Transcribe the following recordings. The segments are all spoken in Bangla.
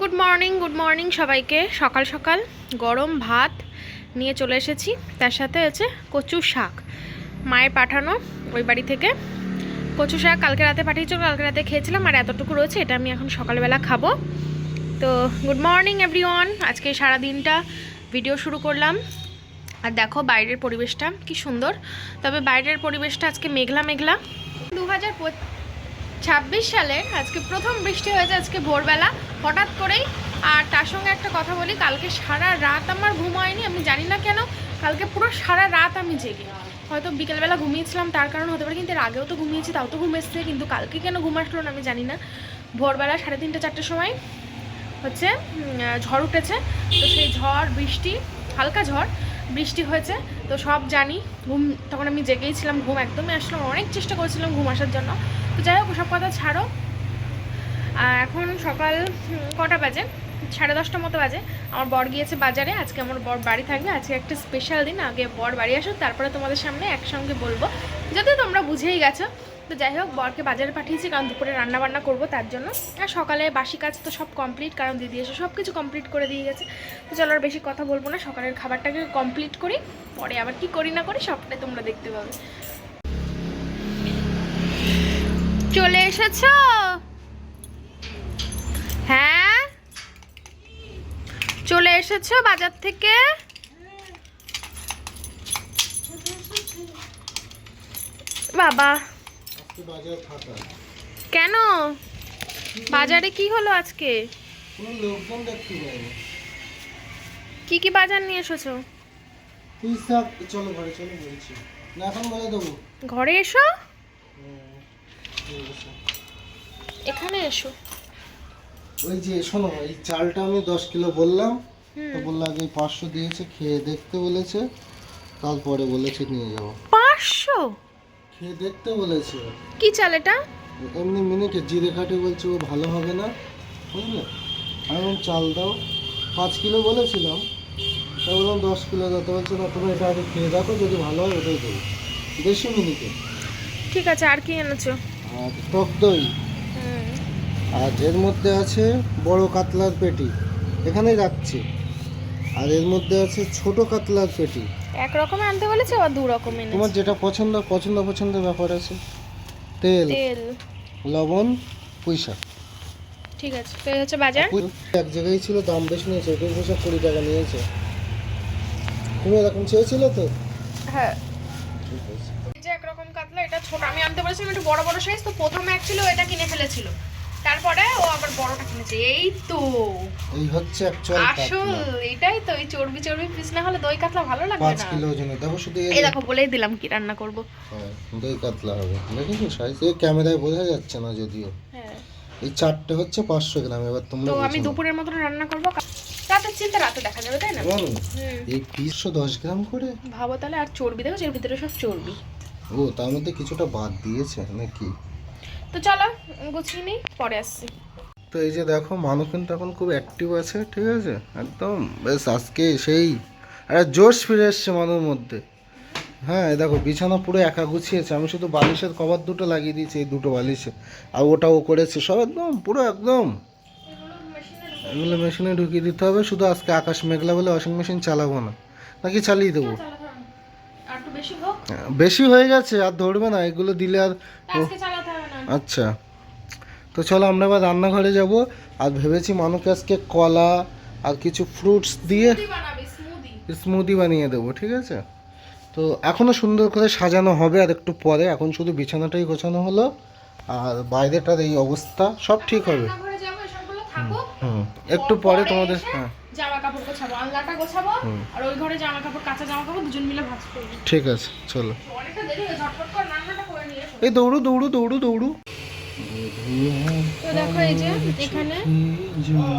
গুড মর্নিং সবাইকে। সকাল সকাল গরম ভাত নিয়ে চলে এসেছি, তার সাথে হচ্ছে কচু শাক, মায়ের পাঠানো ওই বাড়ি থেকে কচু শাক কালকে রাতে পাঠিয়েছিল, কালকে রাতে খেয়েছিলাম আর এতটুকু রয়েছে, এটা আমি এখন সকালবেলা খাবো। তো গুড মর্নিং এভরিওয়ান, আজকে সারা দিনটা ভিডিও শুরু করলাম। আর দেখো বাইরের পরিবেশটা কি সুন্দর, তবে বাইরের পরিবেশটা আজকে মেঘলা মেঘলা। 2026 সালের আজকে প্রথম বৃষ্টি হয়েছে আজকে ভোরবেলা হঠাৎ করেই। আর তার সঙ্গে একটা কথা বলি, কালকে সারা রাত আমার ঘুম হয়নি, আমি জানি না কেন। কালকে পুরো সারা রাত আমি জেগে, হয়তো বিকেলবেলা ঘুমিয়েছিলাম তার কারণ হতে পারে, কিন্তু এর আগেও তো ঘুমিয়েছি, তাও তো ঘুম এসছে, কিন্তু কালকে কেন ঘুম আসলো না আমি জানি না। ভোরবেলা 3:30-4টের সময় হচ্ছে ঝড় উঠেছে, তো সেই ঝড় বৃষ্টি, হালকা ঝড় বৃষ্টি হয়েছে, তো সব জানি। ঘুম তখন আমি জেগেই ছিলাম, ঘুম একদমই আসলাম, অনেক চেষ্টা করেছিলাম ঘুম আসার জন্য। তো যাই হোক সব কথা ছাড়ো। এখন সকাল কটা বাজে, 10:30 মতো বাজে। আমার বর গিয়েছে বাজারে, আজকে আমার বর বাড়ি থাকবে, আজকে একটা স্পেশাল দিন। আগে বর বাড়ি আসুক, তারপরে তোমাদের সামনে একসঙ্গে বলবো, যদিও তোমরা বুঝেই গেছো। তো যাই হোক বরকে বাজারে পাঠিয়েছি, কারণ দুপুরে রান্না বান্না করবো তার জন্য। আর সকালে বাসি কাজ তো সব কমপ্লিট, কারণ দিদি এসে সব কিছু কমপ্লিট করে দিয়ে গেছে। তো চলো আর বেশি কথা বলবো না, সকালের খাবারটাকে কমপ্লিট করি, পরে আবার কি করি না করি সবটাই তোমরা দেখতে পাবে। চলে এসেছো? হ্যাঁ চলে এসেছো বাজার থেকে? বাবা কেন, বাজারে কি হলো আজকে? কি কি বাজার নিয়ে এসেছো? ঘরে এসো, এখানে এসো। ওই যে শোনো, এই চালটা আমি 10 কিলো বললাম, তো বললো আগে 500 দিয়েছে, খেয়ে দেখতে বলেছে, তারপরে বলেছে নিয়ে যাবো। 500 খেয়ে দেখতে বলেছে। কি চাল এটা? এমনি মিনিটে জিরে কাটে বলছে ও ভালো হবে না, বুঝলে। আমি বললাম চাল দাও, 5 কিলো বলেছিলাম, তাই বললাম 10 কিলো দিতে বলছে না, তুমি এটা আগে খেয়ে দেখো, যদি ভালো হয় ওটাই দেবো, দেশি মিনিটে। ঠিক আছে, আর কি এনেছো? আর টক দই, আর এর মধ্যে আছে বড় কাতলার পেটি, এখানেই রাখছি। আর এর মধ্যে আছে ছোট কাতলার পেটি। এক রকমের আনতে বলেছে আবার দু রকম এনেছে? তোমার যেটা পছন্দের ব্যাপার আছে। তেল, লবণ, পয়সা। ঠিক আছে, তো এই হচ্ছে বাজার। এক জায়গায় ছিল, দাম বেশি নিয়েছে, 20 টাকা নিয়েছে। তুমি এরকম চেয়েছিলে তো? হ্যাঁ, এই যে একরকম কাতলা, এটা ছোট আমি আনতে বলেছিলাম, একটু বড় বড় সাইজ। তো প্রথমে অ্যাকচুয়ালি এটা কিনে ফেলেছিল, তারপরে ও আবার বড়টা কিনেছে। এই তো এই হচ্ছে অ্যাকচুয়াল আসল, এটাই তো। এই চর্বি চর্বি পিস না হলে দই কাতলা ভালো লাগবে না। 5 কিলো ওজনে দেখো, শুধু এই দেখো বলেই দিলাম কি রান্না করব। হ্যাঁ, দই কাতলা হবে, দেখেছো সাইজ? এই ক্যামেরায় বোঝা যাচ্ছে না যদিও। হ্যাঁ, এই চারটে হচ্ছে 500 গ্রাম। এবার তোমরা তো আমি দুপুরের মতো রান্না করব, রাতে চিন্তা রাতে দেখা যাবে, তাই না? এই পিস 10 গ্রাম করে ভাবো তাহলে। আর চর্বি দেখো, এর ভিতরে সব চর্বি। ও, তার মধ্যে কিছুটা বাদ দিয়েছে নাকি? তো চলো গুছিয়ে নিই, পরে আসছি। তো এই যে দেখো, মানু কিন্তু এখন খুব অ্যাক্টিভ আছে, ঠিক আছে, একদম বেশ আজকে সেই একটা জোশ ফিরে এসছে মানুর মধ্যে। হ্যাঁ, এই দেখো বিছানা পুরো একা গুছিয়েছে, আমি শুধু বালিশের কভার দুটো লাগিয়ে দিয়েছি, এই দুটো বালিশে, আর ওটাও করেছে সব একদম পুরো একদম। এগুলো মেশিনে ঢুকিয়ে দিতে হবে, শুধু আজকে আকাশ মেঘলা বলে ওয়াশিং মেশিন চালাবো না, নাকি চালিয়ে দেবো? বেশি হয়ে গেছে, আর ধরবে না এগুলো দিলে আর। আচ্ছা, তো চলো আমরা এবার রান্নাঘরে যাব। আর ভেবেছি মানুকে আজকে কলা আর কিছু ফ্রুটস দিয়ে স্মুদি বানিয়ে দেবো, ঠিক আছে। তো এখনও সুন্দর করে সাজানো হবে আর একটু পরে, এখন শুধু বিছানাটাই গোছানো হলো, আর বাইরেটার এই অবস্থা সব ঠিক হবে। একটু পরে তোমাদের। হ্যাঁ, জামা কাপড় গোছাবো, আলনাটা গোছাবো, আর ওই ঘরে জামা কাপড়, কাঁচা জামা কাপড় দুজন মিলে ভাঁজ করব। ঠিক আছে চলো। অনেকটা দেরি হয়ে, ঝটপট করে রান্নাটা করে নিয়ে এসো। এই দৌড়ু দৌড়ু দৌড়ু দৌড়ু। তো দেখো এই যে এখানে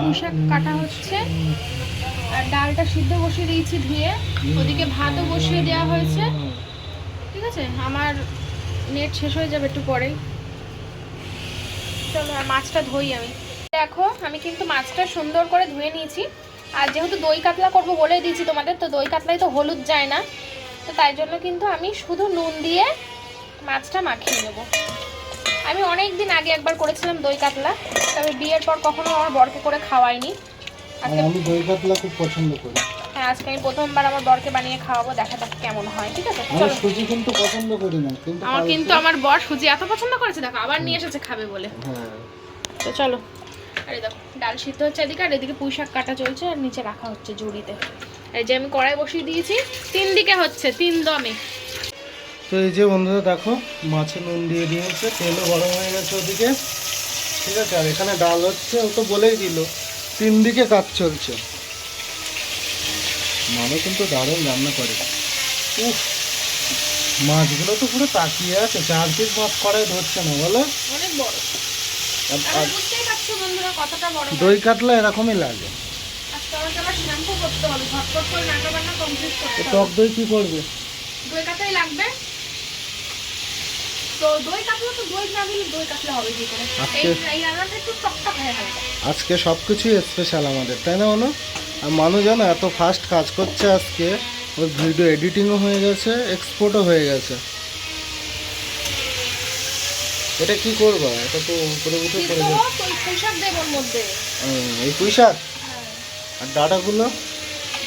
পুঁইশাক কাটা হচ্ছে, আর ডালটা সিদ্ধ বসিয়ে দিয়েছি ধুয়ে, ওদিকে ভাতও বসিয়ে দেওয়া হয়েছে। ঠিক আছে, আমার নেট শেষ হয়ে যাবে একটু পরেই। চলো আর মাছটা ধুই আমি। দেখো আমি কিন্তু মাছটা সুন্দর করে ধুয়ে নিয়েছি, আর যেহেতু দই কাতলা করবো বলে দিয়েছি তোমাদের, তো দই কাতলায় তো হলুদ যায় না, তো তাই জন্য কিন্তু আমি শুধু নুন দিয়ে মাছটা মাখিয়ে নেবো। আমি অনেক দিন আগে একবার করেছিলাম দই কাতলা, তবে বিয়ের পর কখনো আমার বরকে করে খাওয়াইনি। আজকে আমি দই কাতলা খুব পছন্দ করি। হ্যাঁ, আজকে আমি প্রথমবার আমার বরকে বানিয়ে খাওয়াবো, দেখা যাক কেমন হয়। ঠিক আছে, আমি চলো। সুজি কিন্তু পছন্দ করি না, কিন্তু আমার বর সুজি এত পছন্দ করেছে, দেখো আবার নিয়ে এসেছে খাবে বলে। হ্যাঁ তো চলো। আরে দেখো ডাল সিদ্ধ হচ্ছে এদিকে, আর এদিকে পুঁই শাক কাটা চলছে, আর নিচে রাখা হচ্ছে ঝুড়িতে। এই যে আমি কড়াই বসিয়ে দিয়েছি, 3 দিকে হচ্ছে, 3 দমে। তো এই যে বন্ধুরা দেখো, মাছে নুন দিয়ে দিয়েছে, তেলও গরম হয়ে গেছে ওদিকে। ঠিক আছে, আর এখানে ডাল হচ্ছে, ও তো বলেই দিল 3 দিকে কাজ চলছে। মানুষ কিন্তু দারুণ রান্না করে। উফ, মাছগুলো তো পুরো তাকিয়ে আছে, 4 পিস মাছ কড়াই ধরছে না বলো। অনেক বড়, আর বুঝতেই পারছো বন্ধুরা কতটা বড়। দই কাতলা এরকমই লাগে। আজকে আমাকে আবার শ্যাম্পু করতে হবে, ঝটপট করে রান্না বান্না কমপ্লিট করতে হবে। টক দই কি করবে? দই কাতলাই লাগবে। তো দই কাতলা তো দই না দিলে দই কাতলা হবে কি করে? এই রান্নাটা একটু টকটক হয়ে হালকা। আজকে সব কিছুই স্পেশাল আমাদের, তাই না অনু? আর মানুষ জানো এত ফাস্ট কাজ করছে আজকে, ওর ভিডিও এডিটিংও হয়ে গেছে, এক্সপোর্টও হয়ে গেছে। এটা কি করবা? এটা তো উপরে উঠে পড়ে যাবে। ওই পুঁই শাক দেব ওর মধ্যে। এই পুঁই শাক আর ডাঁটাগুলো?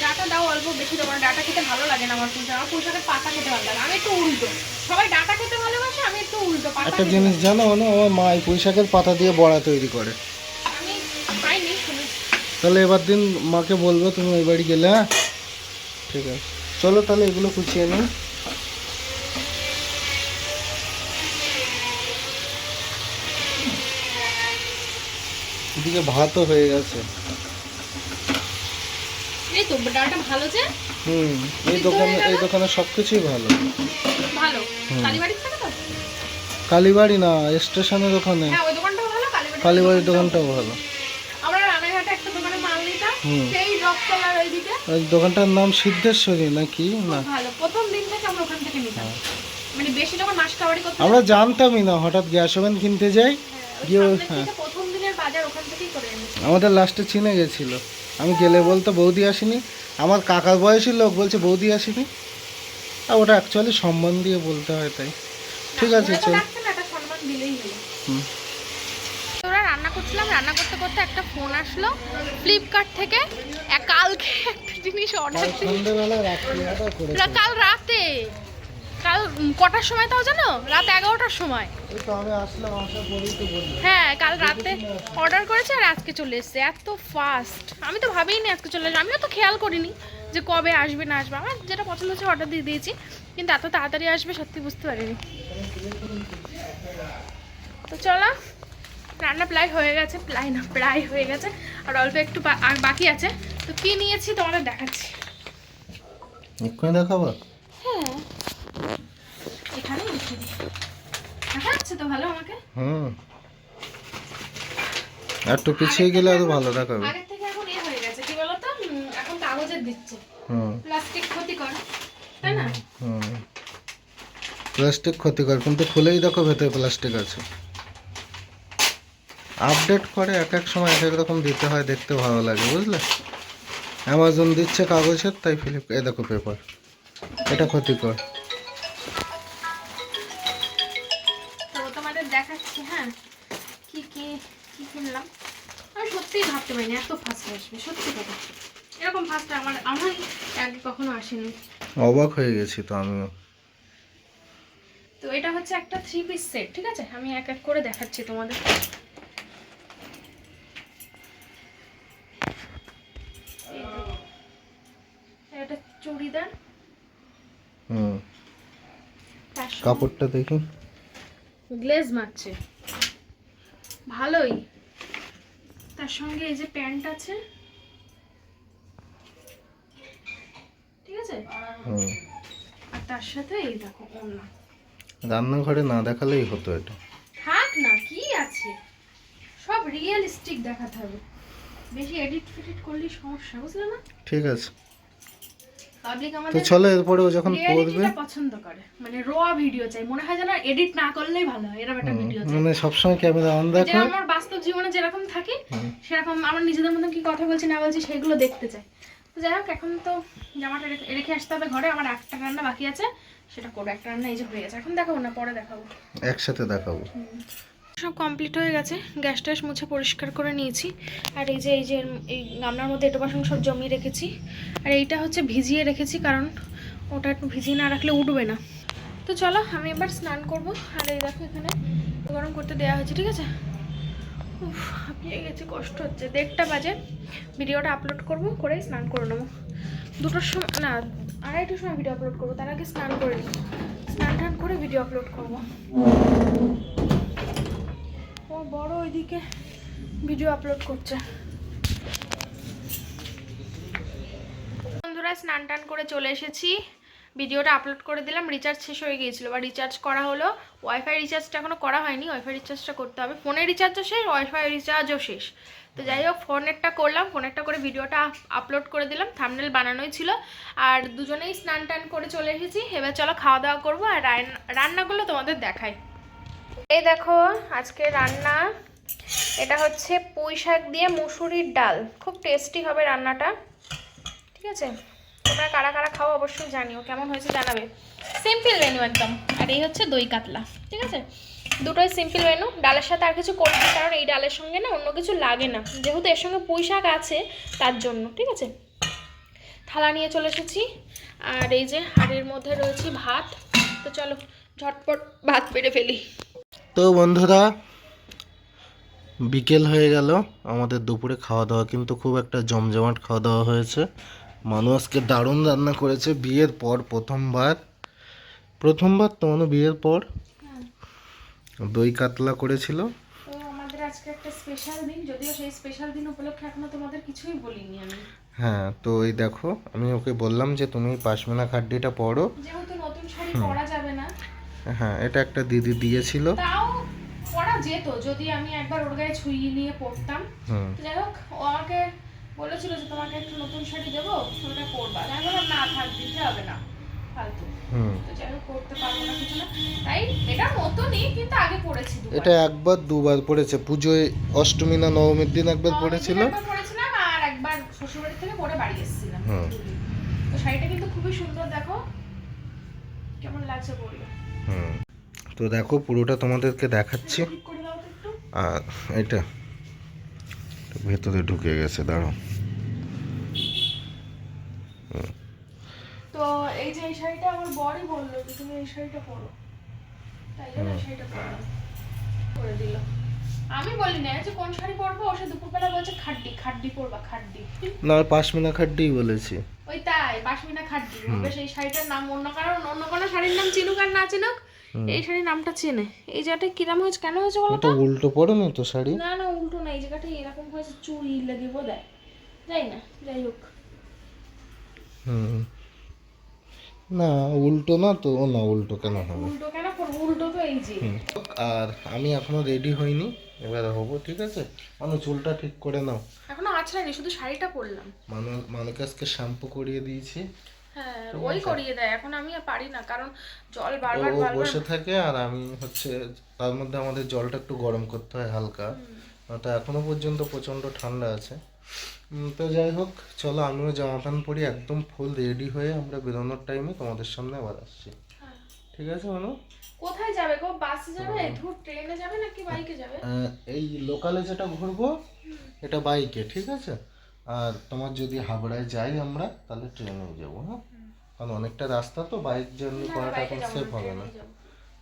ডাটা দাও অল্প, বেশি দেবো না, ডাটা খেতে ভালো লাগে না আমার পুঁই শাক। আমার পুঁই শাকের পাতা খেতে ভালো লাগে। আমি একটু উল্টো, সবাই ডাটা খেতে ভালোবাসে, আমি একটু উল্টো পাতা একটা খেতে জিনিস জানো অনু, আমার মা এই পুঁই শাকের পাতা দিয়ে বড়া তৈরি করে। আমি খাইনি, শুনেছি। তাহলে এবার দিন মাকে বলবো তুমি ওই বাড়ি গেলে। হ্যাঁ ঠিক আছে, চলো তাহলে এগুলো কুচিয়ে নিই। এদিকে ভাতও হয়ে গেছে। এই তো ডালটা ভালো যে। এই দোকানে সবকিছুই ভালো। ভালো কালীবাড়ির থেকে তো? কালীবাড়ি না, স্টেশনের ওখানে। হ্যাঁ, ওই দোকানটাও ভালো, কালীবাড়ির দোকানটাও ভালো। আমরা রানাঘাটে একটা দোকানে মাল নিতাম, সেই রক্তলার ওইদিকে। ওই দোকানটার নাম সিদ্ধেশ্বরী নাকি না? ভালো, প্রথম দিন থেকে আমরা ওখান থেকে নিতাম। মানে বেশি যখন মাস কাবাড়ি করতে আমরা জানতামই না, হঠাৎ গ্যাস ওভেন কিনতে যাই, গিয়ে হ্যাঁ, প্রথম দিনের বাজার ওখান থেকেই করে এনেছি। আমাদের লাস্টে চিনে গেছিল। আমি গেলে বলতো বৌদি আসেনি, আমার কাকার বয়সী লোক বলছে বৌদি আসেনি। আর ওটা অ্যাকচুয়ালি সম্মান দিয়ে বলতে হয়, তাই ঠিক আছে চল। একটা সম্মান দিলেই হলো। তোরা রান্না করছিলাম, রান্না করতে করতে একটা ফোন আসলো ফ্লিপকার্ট থেকে। কালকে একটা জিনিস অর্ডার সন্ধ্যাবেলা রাত্রি অর্ডার করে, কাল রাতে, কাল কটার সময় তাও জানো? রাত 11টার সময়। এই তো আমি আসলাম, আসার পরেই তো বললাম। হ্যাঁ, কাল রাতে অর্ডার করেছে আর আজকে চলে এসেছে, এত ফাস্ট। আমি তো ভাবিনি আজকে চলে আসবে, আমিও তো খেয়াল করিনি যে কবে আসবে না আসবে। আমার যেটা পছন্দ হচ্ছে অর্ডার দিয়ে দিয়েছি, কিন্তু এত তাড়াতাড়ি আসবে সত্যি বুঝতে পারিনি। তো চলো, রান্না প্রায় হয়ে গেছে, প্রায় হয়ে গেছে, আর অল্প একটু আর বাকি আছে। তো কি নিয়েছি তোমাদের দেখাচ্ছি। এক্ষুনি দেখাবো? হ্যাঁ, এখানেই রেখে দিই, দেখা যাচ্ছে তো ভালো আমাকে? একটু পিছিয়ে গেলে আরো ভালো দেখাবে। আগের থেকে এখন হয়ে গেছে কি বলতো, এখন কাগজের দিচ্ছে। প্লাস্টিক ক্ষতিকর, তাই না? প্লাস্টিক ক্ষতিকর, কিন্তু খুলেই দেখো ভেতরে প্লাস্টিক আছে। আপডেট করে এক এক সময় এক এক রকম দিতে হয়, দেখতে ভালো লাগে বুঝলে। অ্যামাজন দিচ্ছে কাগজের, তাই এই দেখো পেপার, এটা ক্ষতিকর। তো তোমাদের দেখাচ্ছি। হ্যাঁ, কি কি কি কিনলাম। আমি সত্যিই ভাবতে পারিনি এত ফাস্ট আসবে, সত্যি কথা। এরকম ফাস্ট আমার আগে কখনো আসেনি। অবাক হয়ে গেছি তো আমিও। তো এটা হচ্ছে একটা 3 পিস সেট, ঠিক আছে? আমি এক এক করে দেখাচ্ছি তোমাদের। এটা চুড়িদার, কাপড়টা দেখি, গ্লেজ মারছে ভালোই। তার সঙ্গে এই যে প্যান্ট আছে, ঠিক আছে? আর তার সাথে এই দেখো ওড়না। রান্নাঘরে না দেখালেই হতো এটা। থাক না, কি আছে, সব রিয়েলিস্টিক দেখাতে হবে, বেশি এডিট ফিডিট করলে সমস্যা, বুঝলে না? ঠিক আছে, পাবলিক তো আমাদের চলো এরপরে ও যখন পড়বে রিয়েলিটিটা পছন্দ করে, মানে র ভিডিও চাই, মনে হয় যেন এডিট না করলেই ভালো হয়, এরকম একটা ভিডিও চাই। মানে সবসময় ক্যামেরা অন দেখো, যেরকম আমার বাস্তব জীবনে যেরকম থাকি সেরকম আমার নিজেদের মধ্যে কি কথা বলছি না বলছি সেগুলো দেখতে চাই। তো যাই হোক, এখন তো জামাটা রেখে আসতে হবে ঘরে, আমার একটা রান্না বাকি আছে, সেটা করবো। একটা রান্না এই যে হয়ে গেছে, এখন দেখাবো না, পরে দেখাবো, একসাথে দেখাবো। সব কমপ্লিট হয়ে গেছে, গ্যাস ট্যাস মুছে পরিষ্কার করে নিয়েছি। আর এই যে এই গামলার মধ্যে এটো বাসন সব জমিয়ে রেখেছি। আর এইটা হচ্ছে ভিজিয়ে রেখেছি, কারণ ওটা একটু ভিজিয়ে না রাখলে উঠবে না। তো চলো আমি এবার স্নান করব। আর এই দেখো এখানে গরম করতে দেওয়া হয়েছে, ঠিক আছে। উফ, হাঁপিয়ে গেছি, কষ্ট হচ্ছে। 1:30 বাজে, ভিডিওটা আপলোড করব, করে স্নান করে নেবো। 2টোর সময় না, 2:30টার সময় ভিডিও আপলোড করবো, তার আগে স্নান করে নিই। স্নান টান করে ভিডিও আপলোড করবো। ও বড় ওইদিকে ভিডিও আপলোড করছে। বন্ধুরা স্নান টান করে চলে এসেছি, ভিডিওটা আপলোড করে দিলাম। রিচার্জ শেষ হয়ে গিয়েছিল, বা রিচার্জ করা হলো। ওয়াইফাই রিচার্জটা এখনও করা হয়নি, ওয়াইফাই রিচার্জটা করতে হবে। ফোনের রিচার্জও শেষ, ওয়াইফাই রিচার্জও শেষ। তো যাই হোক, ফোনেরটা করলাম, ফোনেরটা করে ভিডিওটা আপলোড করে দিলাম। থাম্বনেল বানানোই ছিল। আর দুজনেই স্নান টান করে চলে এসেছি। এবার চলো খাওয়া দাওয়া করবো, আর রান্নাগুলো তোমাদের দেখাই। এই দেখো আজকে রান্না, এটা হচ্ছে পুঁই শাক দিয়ে মুসুরির ডাল। খুব টেস্টি হবে রান্নাটা, ঠিক আছে। তোমরা কারা কারা খাও অবশ্যই জানিও, কেমন হয়েছে জানাবে। সিম্পল মেনু একদম। আর এই হচ্ছে দই কাতলা, ঠিক আছে। দুটোই সিম্পল মেনু। ডালের সাথে আর কিছু করছি, কারণ এই ডালের সঙ্গে না অন্য কিছু লাগে না, যেহেতু এর সঙ্গে পুঁই শাক আছে তার জন্য, ঠিক আছে। থালা নিয়ে চলে এসেছি। আর এই যে হাঁড়ির মধ্যে রয়েছে ভাত। তো চলো ঝটপট ভাত বেড়ে ফেলি। তো বন্ধুরা বিকেল হয়ে গেল, আমাদের দুপুরে খাওয়া দাওয়া কিন্তু খুব একটা জমজমাট খাওয়া দাওয়া হয়েছে। মানু আজকে দারুণ রান্না করেছে, বিয়ের পর প্রথমবার তো মানু বিয়ের পর দই কাতলা করেছিল। তো আমাদের আজকে একটা স্পেশাল দিন, যদিও সেই স্পেশাল দিন উপলক্ষে এখনো তোমাদের কিছুই বলিনি আমি। হ্যাঁ, তো এই দেখো আমি ওকে বললাম যে তুমি পাশমিনা খাড্ডিটা পরো, যেহেতু নতুন শাড়ি পরা যাবে না। হ্যাঁ, এটা একটা দিদি দিয়েছিল, তাও পরা যেত যদি আমি একবার ওর গায়ে ছুঁয়ে নিয়ে পরতাম। যাই হোক, ও আমাকে বলেছিল যে তোমাকে একটু নতুন শাড়ি দেবো, ওটা পরবা। আমি বললাম না থাক, দিতে হবে না, ফালতু। তো যাই হোক, করতে পারবো না কিছু না। তাই এটা নতুনই, কিন্তু আগে পরেছি দুবার। এটা একবার দুবার পরেছে, পুজোয় অষ্টমী না নবমীর দিন একবার পরেছিল, একবার পরেছিলাম, আর একবার শ্বশুরবাড়ি থেকে পরে বাড়ি এসেছিলাম। তো শাড়িটা কিন্তু খুবই সুন্দর, দেখো কেমন লাগছে বলবে। তো দেখো পুরোটা তোমাদেরকে দেখাচ্ছি। আর এটা ভেতরে ঢুকে গেছে, দাঁড়াও। তো এই যে এই শাড়িটা আমার বড়ই বললো যে তুমি এই শাড়িটা পরো, তাই জন্য এই শাড়িটা পরলাম, করে দিল। আমি বলি না যে কোন শাড়ি পরবো, ও সে দুপুরবেলা বলছে খাড্ডি খাড্ডি পরবা, খাড্ডি না পাশমিনা খাড্ডিই বলেছি। ওই তাই পাশমিনা খাড্ডি হবে। সেই শাড়িটার নাম অন্য কারণ, অন্য কোনো শাড়ির নাম চিনুক আর না চিনুক, এই শাড়ির নামটা চেনে। এই জায়গাটা কিরাম হয়েছে, কেন হয়েছে বলো তো? এটা উল্টো পড়ে না তো শাড়ি? না না উল্টো না, এই জায়গাটা এরকম হয়েছে, চুড়ি লেগে বোধহয়, যাই না, যাই হোক। না উল্টো না তো, ও না উল্টো কেন হবে? উল্টো কেন করবো, উল্টো তো এই যে। আর আমি এখনো রেডি হইনি, এবার হবো, ঠিক আছে। মানু চুলটা ঠিক করে নাও। এখনো আছড়াইনি, শুধু শাড়িটা পরলাম। মানুকে আজকে শ্যাম্পু করিয়ে দিয়েছি। হ্যাঁ ওই করিয়ে দেয়, এখন আমি আর পারি না, কারণ জল বারবার ও বসে থাকে, আর আমি হচ্ছে তার মধ্যে আমাদের জলটা একটু গরম করতে হয় হালকা। তো এখনো পর্যন্ত প্রচন্ড ঠান্ডা আছে। তো যাই হোক, চলো আমিও জামা প্যান্ট পরি, একদম ফুল রেডি হয়ে আমরা বেরোনোর টাইমে তোমাদের সামনে আবার আসছি, ঠিক আছে মানু? কোথায় যাবে গো? বাসে যাবে, ট্রেনে যাবে নাকি বাইকে যাবে? এই লোকালে যেটা ঘুরবো এটা বাইকে, ঠিক আছে। আর তোমার যদি হাবড়ায় যাই আমরা, তাহলে ট্রেনে যাবো। হ্যাঁ, কারণ অনেকটা রাস্তা তো, বাইক জার্নি করাটা এখন সেফ হবে না।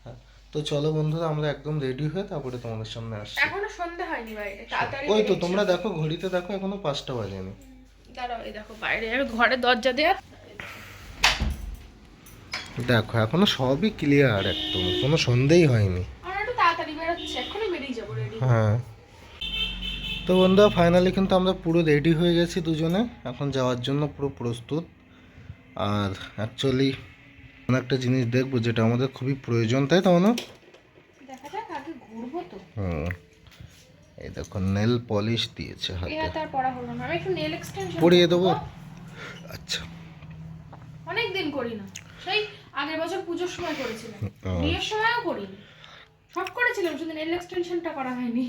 হ্যাঁ, তো চলো বন্ধুরা, আমরা একদম রেডি হয়ে তারপরে তোমাদের সামনে আসছি। এখনো সন্ধ্যা হয়নি বাইরে, তাড়াতাড়ি। ওই তো তোমরা দেখো ঘড়িতে, দেখো এখনো 5টা বাজেনি। দাঁড়াও, এই দেখো বাইরে ঘরে দরজা দেয়া, দেখো এখনো সবই ক্লিয়ার, একদম কোনো সন্দেহই হয়নি। আমরা একটু তাড়াতাড়ি বেরোচ্ছি, এখনই বেরিয়ে যাবো, রেডি। হ্যাঁ, তো বন্ধুরা ফাইনালি কিন্তু আমরা পুরো রেডি হয়ে গেছি দুজনে, এখন যাওয়ার জন্য পুরো প্রস্তুত। আর অ্যাকচুয়ালি একটা জিনিস দেখবো যেটা আমাদের খুবই প্রয়োজন, তাই তো না? দেখা যাক, আগে ঘুরবো তো। এই দেখো নেল পলিশ দিয়েছে হাতে, এটা আর পড়া হলো না, আমি একটু নেল এক্সটেনশন পরিয়ে দেবো। আচ্ছা, অনেক দিন করি না, সেই আগের বছর পুজোর সময় করেছিলাম, বিয়ের সময়ও করিনি, সব করেছিলাম, শুধু নেল এক্সটেনশনটা করা হয়নি।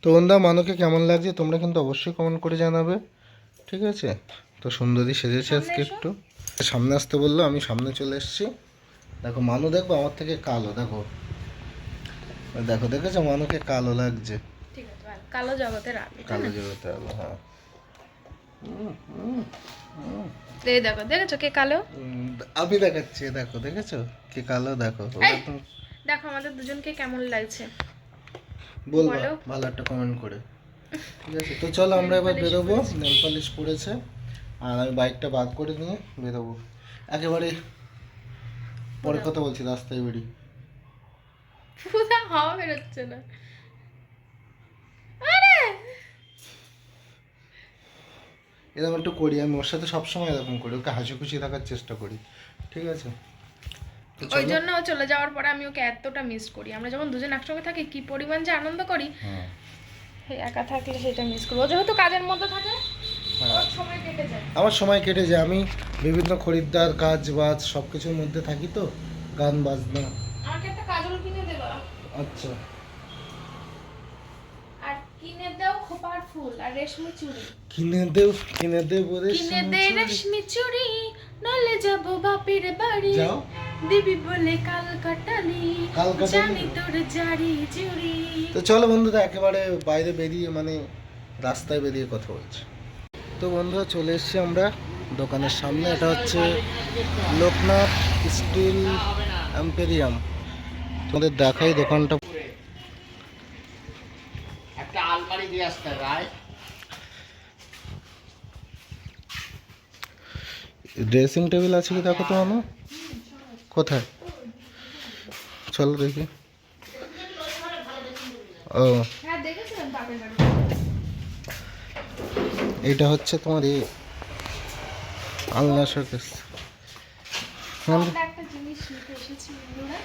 তো বন্ধুরা মানুকে কেমন লাগছে তোমরা কিন্তু অবশ্যই কমেন্ট করে জানাবে, ঠিক আছে। তো সুন্দরী সেজেছে আজকে, একটু সামনে আসতে বললো, আমি সামনে চলে এসেছি। দেখো মানু দেখো আমার থেকে কালো, দেখো ওই দেখো, দেখেছো মানুকে কালো লাগছে, ঠিক আছে ভালো, কালো জগতের আলো, তাই কালো না? জগতে আলো, হ্যাঁ। এই দেখো, দেখেছো কে কালো? আমি দেখাচ্ছি, দেখো দেখেছো কে কালো, দেখো এই, দেখো আমাদের দুজনকে কেমন লাগছে বলবা বলো। ভালো একটা কমেন্ট করে। ঠিক আছে, তো চলো আমরা এবার বেরোবো। নেল পালিশ পড়েছে, আর আমি বাইকটা বাদ করে নিয়ে বেরোবো একেবারে। পরে কথা বলছি, রাস্তায় বেরিয়ে। পুরো হাওয়া বেরোচ্ছে না। আরে এরকম একটু করি, আমি ওর সাথে সবসময় এরকম করি, ওকে হাসি খুশি থাকার চেষ্টা করি, ঠিক আছে? তো ওই চলো। জন্য ও চলে যাওয়ার পরে আমি ওকে এতটা মিস করি। আমরা যখন দুজন একসঙ্গে থাকি কি পরিমাণ যে আনন্দ করি, হ্যাঁ সেই একা থাকলে সেটা মিস করি। ও যেহেতু কাজের মধ্যে থাকে, হ্যাঁ, ওর সময় কেটে যায়। আমার সময় কেটে যায়, আমি বিভিন্ন খরিদ্দার কাজ বাজ সব কিছুর মধ্যে থাকি, তো গান বাজনা। আমাকে একটা কাজল কিনে দেবা, আচ্ছা, আর কিনে দাও খোপার ফুল আর রেশমি চুড়ি। কিনে দেব কিনে দে রেশমি চুড়ি, নলে যাব বাপের বাড়ি, যাও। দিবি বলে কাল কাটালি, কালকাটালি? জানি তোর জারি জুড়ি। তো চলো বন্ধুরা, একেবারে বাইরে বেরিয়ে মানে রাস্তায় বেরিয়ে কথা বলছি। তো বন্ধুরা চলে এসেছি আমরা দোকানের সামনে, এটা হচ্ছে লোকনাথ স্টিল এম্পেরিয়াম। তোমাদের দেখাই দোকানটা। একটা আলমারি দিয়ে আসতে রায়। ড্রেসিং টেবিল আছে কি দেখো তো মানো, কোথায়? চলো দেখি। ও, হ্যাঁ দেখেছিলাম বাপের বাড়ি। এইটা হচ্ছে তোমার আলনা শোকেস। আমরা একটা জিনিস নিতে এসেছি বন্ধুরা,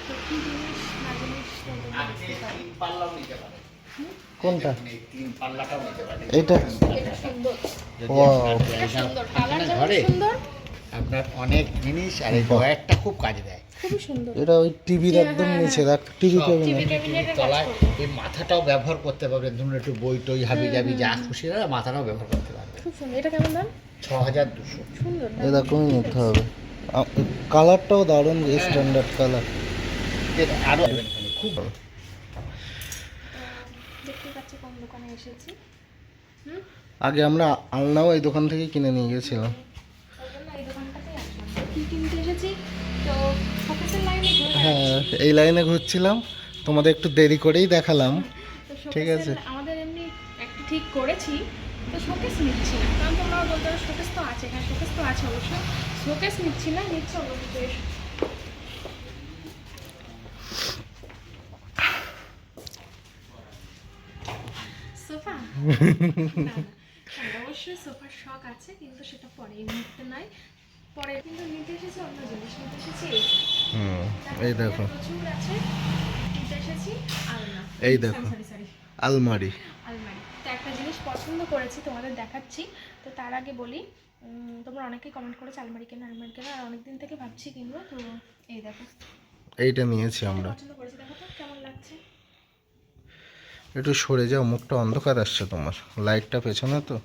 তো কি জিনিস না জিনিস তোমরা আপনি দেখতে পারো। 3 পাল্লাও নিতে পারেন। কোনটা? আপনি 3 পাল্লাটাও নিতে পারেন। এইটা? এটা সুন্দর, যদি Wow. আপনার এটা সুন্দর, কালার যেমন ঘরে সুন্দর, আপনার অনেক জিনিস আর এই ড্রয়ারটা খুব কাজে দেয়। খুবই সুন্দর। এটা ওই টিভির একদম নিচে রাখ, টিভি সব কেবিনেট। টিভি ক্যাবিনেটের কাজ তলায় করবে। এই মাথাটাও ব্যবহার করতে পারবেন, ধরুন একটু বই টই হাবি জাবি যা খুশি না মাথাটাও ব্যবহার করতে পারবেন। খুব সুন্দর। এটা কেমন দাম? 6200। সুন্দর না? এরকমই নিতে হবে। কালারটাও দারুণ, স্ট্যান্ডার্ড কালার। এর আরো খুব দেখতে পাচ্ছি কোন দোকানে এসেছি। আগে আমরা আলনাও এই দোকান থেকে কিনে নিয়ে গেছিলাম। ওই জন্য এই দোকানটাতেই আসলাম। তো কি কিনতে এসেছি, তো শোকেসের লাইনে ঘুরে হ্যাঁ, এই লাইনে ঘুরছিলাম, তোমাদের একটু দেরি করেই দেখালাম। তো ঠিক আছে। শোকেসের আমাদের এমনি একটা ঠিক করেছি, তো শোকেস নিচ্ছি না, কারণ তোমরা বলতে পারো শোকেস তো আছে, হ্যাঁ শোকেস তো আছে অবশ্যই, শোকেস নিচ্ছি না, নিচ্ছি অন্য কিছু। এসো। সোফা না না, আমার অবশ্যই সোফার শখ আছে, কিন্তু সেটা পরে, এই মুহূর্তে নয়, পরে। কিন্তু নিতে এসেছি অন্য জিনিস, নিতে এসেছি এই যে। এই দেখো, প্রচুর আছে, নিতে এসেছি আলনা। এই দেখো। সরি আলমারি। আলমারি। তো একটা জিনিস পছন্দ করেছি, তোমাদের দেখাচ্ছি। তো তার আগে বলি, তোমরা অনেকেই কমেন্ট করেছো আলমারি কেনা, আর অনেকদিন থেকে ভাবছি কিনবো। তো এই দেখো, এইটা নিয়েছি আমরা। পছন্দ করেছি, দেখো তো কেমন লাগছে। একটু সরে যাও, মুখটা অন্ধকার আসছে তোমার, লাইটটা পেছনে তো।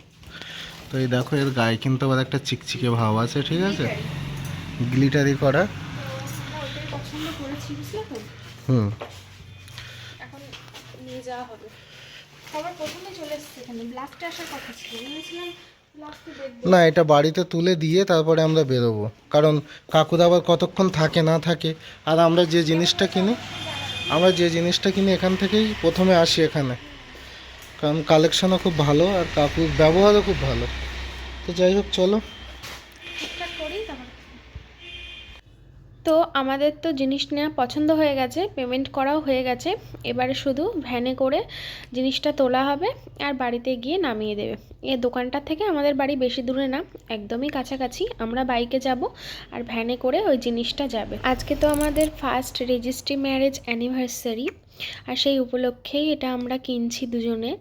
তো এই দেখো, এর গায়ে কিন্তু আবার একটা চিকচিকে ভাব আছে, ঠিক আছে, গ্লিটারি করা। তো আমরা ওইটাই পছন্দ করেছি, বুঝলে তো। হুম, এখন নিয়ে যাওয়া হবে। সবার প্রথমে চলে এসেছে এখানে, লাস্টে আসার কথা ছিল, ভেবেছিলাম লাস্টে দেখবো। না, এটা বাড়িতে তুলে দিয়ে তারপরে আমরা বেরোবো, কারণ কাকুরা আবার কতক্ষণ থাকে না থাকে। আর আমরা যে জিনিসটা কিনি এখান থেকেই প্রথমে আসি এখানে, কারণ কালেকশনও খুব ভালো আর কাকুর ব্যবহারও খুব ভালো। তো যাই হোক, চলো। ঠিকঠাক করি তারপর। তো আমাদের তো জিনিস নেওয়া পছন্দ হয়ে গেছে, পেমেন্ট করাও হয়ে গেছে। এবারে শুধু ভ্যানে করে জিনিসটা তোলা হবে আর বাড়িতে গিয়ে নামিয়ে দেবে। এই দোকানটা থেকে আমাদের বাড়ি বেশি দূরে না, একদমই কাছাকাছি। আমরা বাইকে যাব আর ভ্যানে করে ওই জিনিসটা যাবে। আজকে তো আমাদের ফার্স্ট রেজিস্ট্রি ম্যারেজ অ্যানিভার্সারি, আর সেই উপলক্ষেই এটা আমরা কিনছি দুজনে।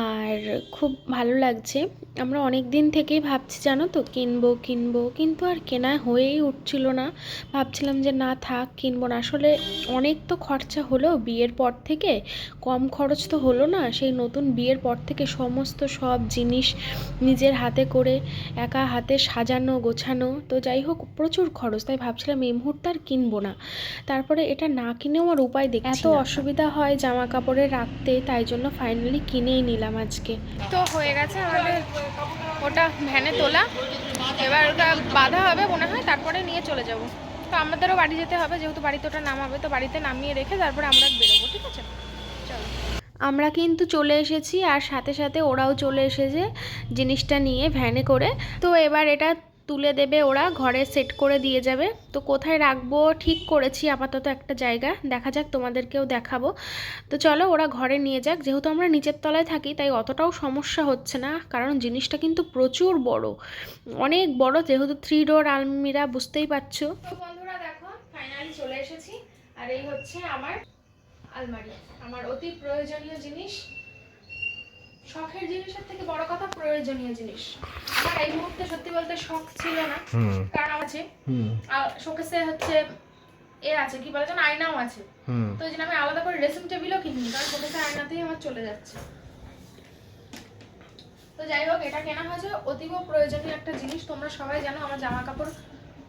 আর খুব ভালো লাগছে। আমরা অনেক দিন থেকেই ভাবছি জানো তো কিনবো কিনবো, কিন্তু আর কেনা হয়েই উঠছিল না। ভাবছিলাম যে না থাক, কিনবো না। আসলে অনেক তো খরচা হলো বিয়ের পর থেকে, কম খরচ তো হলো না। সেই নতুন বিয়ের পর থেকে সমস্ত সব জিনিস নিজের হাতে করে, একা হাতে সাজানো গোছানো, তো যাই হোক প্রচুর খরচ। তাই ভাবছিলাম এই মুহূর্তে আর কিনবো না। তারপরে এটা না কিনেও আর উপায় দেখছি এত অসুবিধা হয় জামা কাপড়ে রাখতে, তাই জন্য ফাইনালি কিনেই নিলাম আজকে। তো হয়ে গেছে আমাদের ওটা ভ্যানে তোলা, এবার ওটা বাঁধা হবে মনে হয়, তারপরে নিয়ে চলে যাব। তো আমাদেরও বাড়ি যেতে হবে, যেহেতু বাড়িতে ওটা নামাবে, তো বাড়িতে নামিয়ে রেখে তারপরে আমরা বেরোবো, ঠিক আছে? চলো। আমরা কিন্তু চলে এসেছি, আর সাথে সাথে ওরাও চলে এসেছে জিনিসটা নিয়ে ভ্যানে করে। তো এবার এটা তুলে দেবে ওরা, ঘরে সেট করে দিয়ে যাবে। তো কোথায় রাখবো ঠিক করেছি আপাতত একটা জায়গা, দেখা যাক, তোমাদেরকেও দেখাবো। তো চলো ওরা ঘরে নিয়ে যাক। যেহেতু আমরা নিচের তলায় থাকি তাই অতটাও সমস্যা হচ্ছে না, কারণ জিনিসটা কিন্তু প্রচুর বড়, অনেক বড়, যেহেতু 3 ডোর আলমিরা, বুঝতেই পারছো। তো বন্ধুরা দেখো ফাইনালি চলে এসেছি, আর এই হচ্ছে আমার আলমারি। আমার অতি প্রয়োজনীয় জিনিস, শখের জিনিসের থেকে বড় কথা প্রয়োজনীয় জিনিস। আমার এই মুহূর্তে সত্যি বলতে শখ ছিল না, কারণ আছে শোকেসে হচ্ছে এর আছে কি বলে যেন আয়নাও আছে, তো এই জন্য আমি আলাদা করে ড্রেসিং টেবিলও কিনিনি, কারণ শোকেসে আয়নাতেই আমার চলে যাচ্ছে। তো যাই হোক এটা কেনা হয়েছে অতীব প্রয়োজনীয় একটা জিনিস। তোমরা সবাই জানো আমার জামা কাপড়,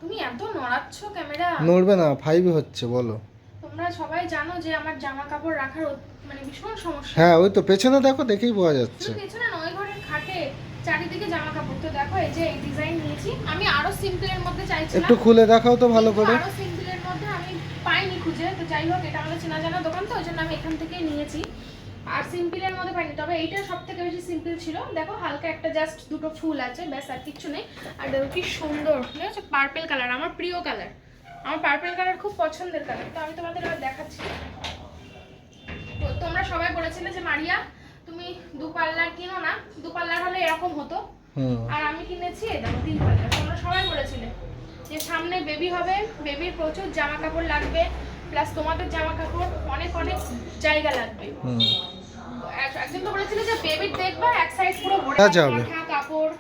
তুমি এত নড়াচ্ছ ক্যামেরা, নড়বে না, 5 হচ্ছে বলো। তোমরা সবাই জানো যে আমার জামা কাপড় রাখার মানে ভীষণ সমস্যা। হ্যাঁ ওই তো পেছনে দেখো, দেখেই বোঝা যাচ্ছে। শুধু পেছনে নয়, ঘরের খাটে চারিদিকে জামা কাপড়। তো দেখো এই যে এই ডিজাইন নিয়েছি, আমি আরো সিম্পলের মধ্যে চাইছিলাম, একটু খুলে দেখাও তো ভালো করে। আরো সিম্পলের মধ্যে আমি পাইনি খুঁজে। তো যাই হোক এটা আমাদের চেনা জানা দোকান, তো ওই জন্য আমি এখান থেকেই নিয়েছি। আর সিম্পলের মধ্যে পাইনি, তবে এইটা সবথেকে বেশি সিম্পল ছিল। দেখো হালকা একটা জাস্ট দুটো ফুল আছে, ব্যাস, আর কিছু নেই। আর দেখো কি সুন্দর, ঠিক আছে, পার্পল কালার, আমার প্রিয় কালার, আমার পার্পল কালার খুব পছন্দের কালার। তো আমি তোমাদের এবার দেখাচ্ছি। তো তোমরা সবাই বলেছিলে যে মারিয়া তুমি 2 পাল্লার কিনো না, 2 পাল্লার হলে এরকম হতো, আর আমি কিনেছি এই দেখো 3 পাল্লার। তোমরা সবাই বলেছিলে যে সামনে বেবি হবে, বেবির প্রচুর জামা কাপড় লাগবে, প্লাস তোমাদের জামা কাপড় অনেক অনেক জায়গা লাগবে। একজন তো বলেছিল যে বেবির দেখবা এক সাইড পুরো ভরে যাবে কাপড়,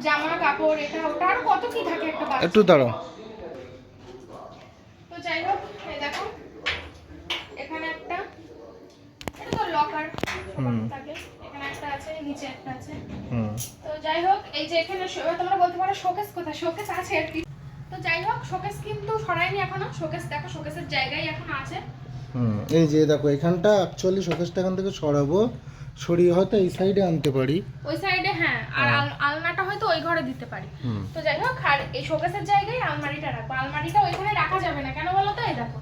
জামা কাপড়, এটা ওটা আর কত কি থাকে একটা বাচ্চা। একটু দাঁড়াও। তো যাই হোক এই দেখো এখানে একটা, এটা তো লকার থাকে, এখানে একটা আছে, নিচে একটা আছে। তো যাই হোক এই যে এখানে তোমরা বলতে পারো শোকেস কোথায়, শোকেস আছে আর কি। তো যাই হোক শোকেস কিন্তু সরাইনি এখনো, শোকেস দেখো শোকেসের জায়গায় এখন আছে। এই যে দেখো এখানটা অ্যাকচুয়ালি শোকেসটা এখান থেকে সরাবো, সরিয়ে হয়তো এই সাইডে আনতে পারি, ওই সাইডে, হ্যাঁ, আর আলনাটা হয়তো ওই ঘরে দিতে পারি। তো যাই হোক আর এই শোকেসের জায়গায় আলমারিটা রাখবো। আলমারিটা ওইখানে রাখা যাবে না, কেন বলো তো? এই দেখো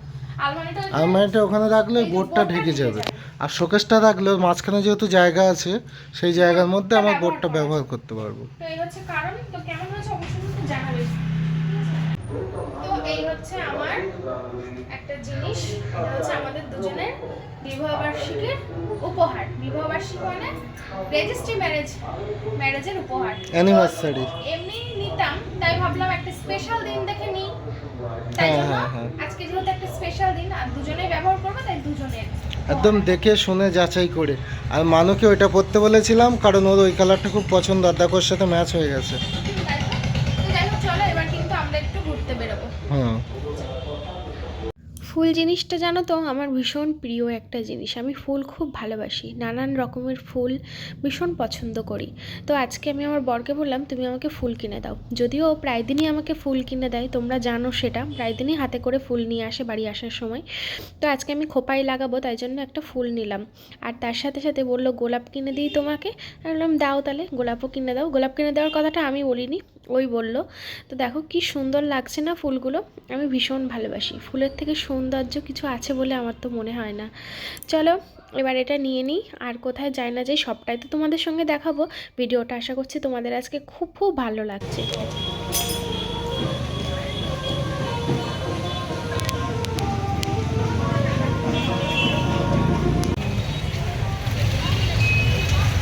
আলমারিটা ওখানে রাখলে বোর্ডটা ঢেকে যাবে, আর শোকেসটা রাখলে মাঝখানে যেহেতু জায়গা আছে সেই জায়গার মধ্যে আমার বোর্ডটা ব্যবহার করতে পারবো। তো এই হচ্ছে কারণ। তো কেমন হয়েছে অবশ্যই কিন্তু জানাবে। তো এই হচ্ছে আমার একটা জিনিস, এটা হচ্ছে আমাদের দুজনের বিবাহবার্ষিকীর উপহার। বিবাহবার্ষিকী মানে রেজিস্ট্রি ম্যারেজের উপহার, অ্যানিভার্সারি। এমনি নিতাম, তাই ভাবলাম একটা স্পেশাল দিন দেখে নিই। তাই জন্য আজকে যেহেতু একটা স্পেশাল দিন আর দুজনেই ব্যবহার করবে, তাই দুজনের একদম দেখে শুনে যাচাই করে। আর মানুকে ওইটা পরতে বলেছিলাম কারণ ওর ওই কালারটা খুব পছন্দ, আর দেখো ওর সাথে ম্যাচ হয়ে গেছে। তো যাই হোক চলো এবার কিন্তু আমরা একটু ঘুরতে বেরোবো। ফুল জিনিসটা জানো তো আমার ভীষণ প্রিয় একটা জিনিস। আমি ফুল খুব ভালোবাসি, নানান রকমের ফুল ভীষণ পছন্দ করি। তো আজকে আমি আমার বরকে বললাম তুমি আমাকে ফুল কিনে দাও। যদিও ও প্রায় দিনই আমাকে ফুল কিনে দেয়, তোমরা জানো সেটা, প্রায় দিনই হাতে করে ফুল নিয়ে আসে বাড়ি আসার সময়। তো আজকে আমি খোপায় লাগাবো, তাই জন্য একটা ফুল নিলাম। আর তার সাথে সাথে বললো গোলাপ কিনে দিই তোমাকে। আমি বললাম দাও তাহলে, গোলাপও কিনে দাও। গোলাপ কিনে দেওয়ার কথাটা আমি বলিনি, ওই বললো। তো দেখো কি সুন্দর লাগছে না ফুলগুলো, আমি ভীষণ ভালোবাসি। ফুলের থেকে সৌন্দর্য কিছু আছে বলে আমার তো মনে হয় না। চলো এবার এটা নিয়ে নিই, আর কোথায় যাই না যাই সবটাই তো তোমাদের সঙ্গে দেখাবো। ভিডিওটা আশা করছি তোমাদের আজকে খুব খুব ভালো লাগছে।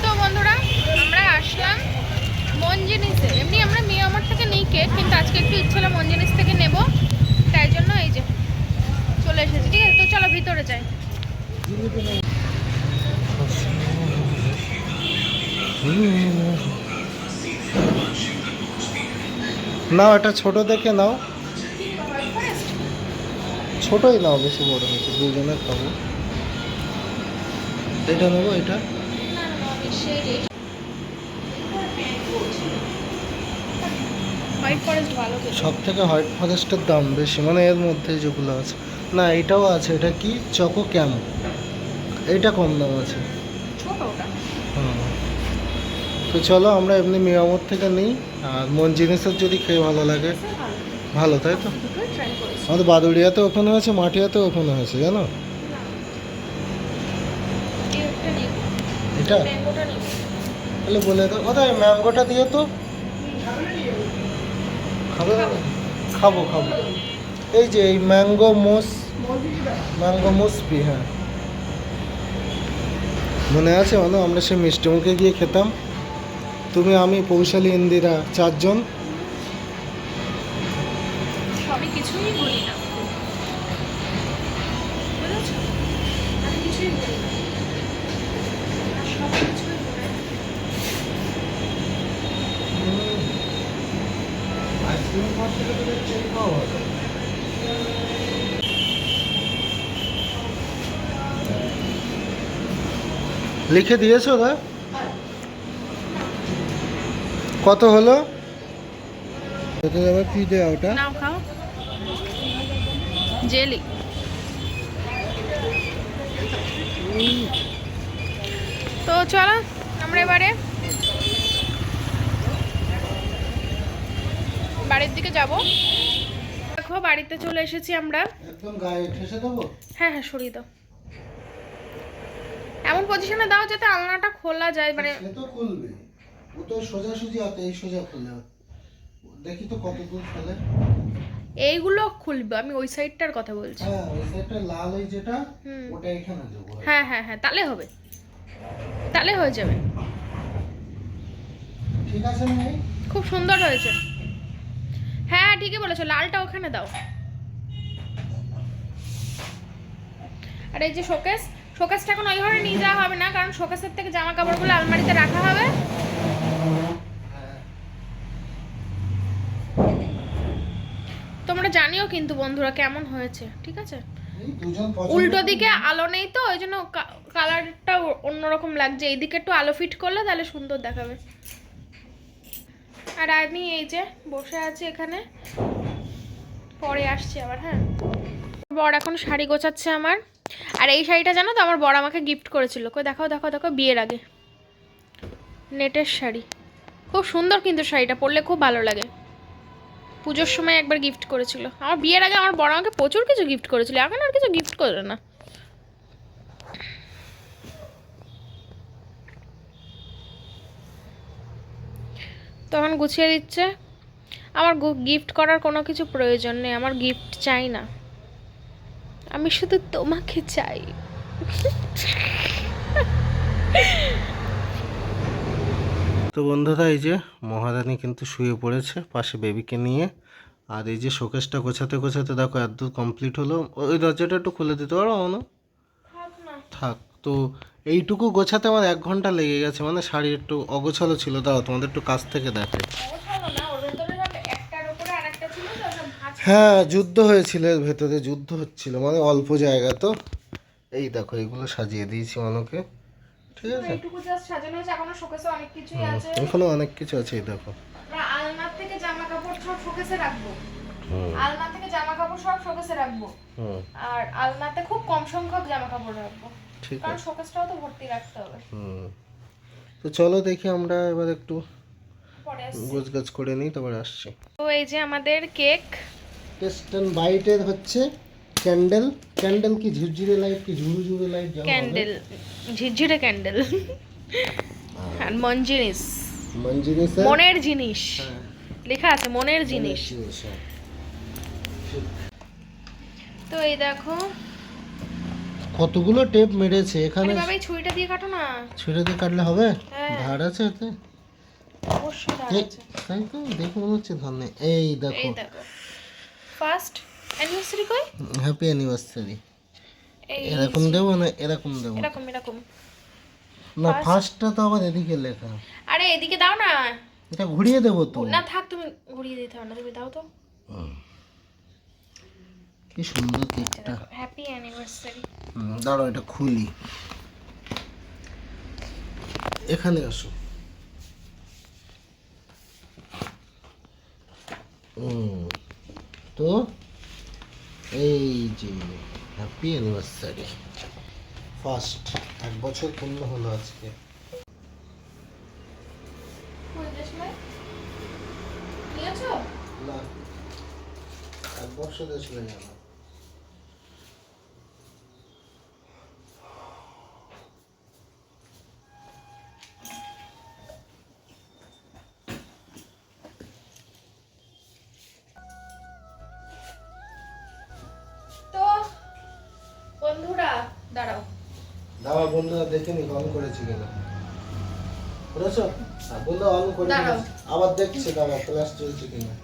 তো বন্ধুরা আমরা আসলাম মনজিনিসে। এমনি আমরা মিয়ামার থেকে নিই কেক, কিন্তু আজকে একটু ইচ্ছে হলো মনজিনিস থেকে নেব, তাই জন্য এই যে চলে এসেছি। ঠিক আছে তো চলো ভিতরে যাই। নাও এটা ছোট দেখে নাও, ছোটই নাও, বেশি বড় হয়েছে, দুজনে খাবো। এটা নেবো, এটা হোয়াইট ফরেস্ট ভালো খেতে। সব থেকে হোয়াইট ফরেস্টের দাম বেশি, মানে এর মধ্যে যেগুলো আছে। না এটাও আছে, এটা কি চকো ক্যাম, এইটা কম দাম আছে। ছোট ওটা। হুম। তো চলো আমরা এমনি মিরামত থেকে নিই, আর মন জিনিসের যদি খেয়ে ভালো লাগে ভালো, তাই তো। দুটোই ট্রাই করেছি। আমাদের বাদুড়িয়াতে ওখানে হয়েছে, মাটিয়াতে ওখানে হয়েছে, জানো একটা নেব, এটা। ম্যাঙ্গোটা নেব। তাহলে বলে দাও কোথায় ম্যাঙ্গোটা দিয়ে তো। খাবে না? খাবো খাবো। এই যে এই ম্যাঙ্গো মুসপি, হ্যাঁ মনে আছে মানে আমরা সে মিষ্টিমুখে গিয়ে খেতাম, তুমি আমি পৌশালী ইন্দিরা 4 জন। সবই কিছুই বলি না, বুঝেছো? আমি কিছুই বলি না, আর সব কিছুই বলে। আইসক্রিম খাওয়ার থেকে তোদের চেরি খাওয়া ভালো। লিখে দিয়েছো দা? কত হলো? কত যাবে কি দেয় ওটা? নাও খাও জেলি। তো চলো আমরা এবারে বাড়ির দিকে যাব। দেখো বাড়িতে চলে এসেছি আমরা। একদম গায়ে ঠেসে দেবো? হ্যাঁ হ্যাঁ সরিয়ে দাও, এমন পজিশনে দাও যাতে আলনাটা খোলা যায়, মানে সে তো খুলবে, ও তো সোজাসুজি হাতে এই সোজা খুলে, দেখি তো কত দূর ফেলে। এইগুলো খুলবে, আমি ওই সাইডটার কথা বলছি। হ্যাঁ ওই সাইডটা লাল ওই যেটা, হুম। ওটা এখানে দেবো। হ্যাঁ হ্যাঁ হ্যাঁ তাহলে হবে, তাহলে হয়ে যাবে। ঠিক আছে না? খুব সুন্দর হয়েছে। হ্যাঁ ঠিকই বলেছো, লালটা ওখানে দাও। আর এই যে শোকেসটা এখন ওই ঘরে নিয়ে যাওয়া হবে না, কারণ শোকেসের থেকে জামা কাপড়গুলো আলমারিতে রাখা হবে। তোমরা জানিও কিন্তু বন্ধুরা কেমন হয়েছে, ঠিক আছে? এই দুজন পছন্দ উল্টো করে দিকে আলো নেই তো ওই জন্য কালারটা অন্যরকম লাগছে, এইদিকে একটু আলো ফিট করলে তাহলে সুন্দর দেখাবে। আর আমি এই যে বসে আছি এখানে, পরে আসছি আবার। হ্যাঁ বর এখন শাড়ি গোছাচ্ছে আমার, আর এই শাড়িটা জানো তো আমার বর আমাকে গিফট করেছিল। কই দেখাও দেখাও দেখো, বিয়ের আগে নেটের শাড়ি, খুব সুন্দর কিন্তু শাড়িটা পরলে খুব ভালো লাগে। পুজোর সময় একবার গিফট করেছিল, আমার বিয়ের আগে আমার বড় আমাকে প্রচুর কিছু গিফট করেছিল, এখন আর কিছু গিফট করে না। তখন গুছিয়ে দিচ্ছে। আমার গিফট করার কোনো কিছু প্রয়োজন নেই, আমার গিফট চাই না, আমি শুধু তোমাকে চাই। তো বন্ধুরা এই যে মহারানী কিন্তু শুয়ে পড়েছে পাশে বেবিকে নিয়ে, আর এই যে শোকেসটা গোছাতে গোছাতে দেখো এত কমপ্লিট হলো। ওই দরজাটা একটু খুলে দিতে পারো না? থাক। তো এইটুকু গোছাতে আমার 1 ঘন্টা লেগে গেছে, মানে শাড়ি একটু অগোছালো ছিল। দাও তোমাদের একটু কাছ থেকে দেখে। হ্যাঁ যুদ্ধ হয়েছিল এর ভেতরে, যুদ্ধ হচ্ছিল, মানে অল্প জায়গা তো। এই দেখো এগুলো সাজিয়ে দিয়েছি অনেকে, ঠিক আছে। এইটুকু জাস্ট সাজানো হয়েছে, এখনো শোকেসে অনেক কিছুই আছে। এখানে অনেক কিছু আছে, এই দেখো। আমরা আলমার থেকে জামা কাপড় সব শোকেসে রাখবো, আলনা থেকে জামা কাপড় সব শোকেসে রাখবো, আর আলনাতে খুব কম সংখ্যক জামা কাপড় রাখবো, ঠিক কারণ আছে। শোকেসটাও তো ভর্তি রাখতে হবে। তো চলো দেখি আমরা এবার একটু পরে আসছি। গোছগাছ করে নিই, তারপরে আসছি। তো এই যে আমাদের কেক, টেস্ট অ্যান্ড বাইটের হচ্ছে ক্যান্ডেল। ক্যান্ডেল কি ঝিরঝিরে লাইট, কি ঝুরু ঝুরু লাইট? ক্যান্ডেল, ঝিরঝিরে ক্যান্ডেল, আর মন জিনিস, মঞ্জিনিসের মনের জিনিস লেখা আছে, মনের জিনিস। তো এই দেখো কতগুলো টেপ মেরেছে এখানে। আরে বাবা এই ছুরিটা দিয়ে কাটো না। ছুরি দিয়ে কাটলে হবে? হ্যাঁ। ধার আছে এতে? অবশ্যই দাঁড় আছে। তাই তো দেখে মনে হচ্ছে ধরনের। এই দেখো, এই দেখো ফার্স্ট অ্যানিভার্সারি কই, হ্যাপি অ্যানিভার্সারি। এই এরকম দেবো না এরকম দেবো? এরকম এরকম। না ফার্স্টটা তো আবার এদিকে লেখা। আরে এদিকে দাও না, এটা ঘুরিয়ে দেবো তো। না থাক, তুমি ঘুরিয়ে দিতে হবে না, তুমি দাও তো। কি সুন্দর কেকটা। Happy anniversary. দাঁড়াও এটা খুলি, এখানে আসো। তো এই যে হ্যাপি অ্যানিভার্সারি, ফার্স্ট 1 বছর পূর্ণ হলো আজকে। নিয়েছো? না, 1 বছর চলে গেল। তো বন্ধুরা দাঁড়াও, দাঁড়া বন্ধুরা দেখে নি অন করেছি কিনা, বুঝেছো? বন্ধু অন করে দাঁড়াও। আবার দেখছি দাঁড়া ফ্ল্যাশ চলছে কিনা,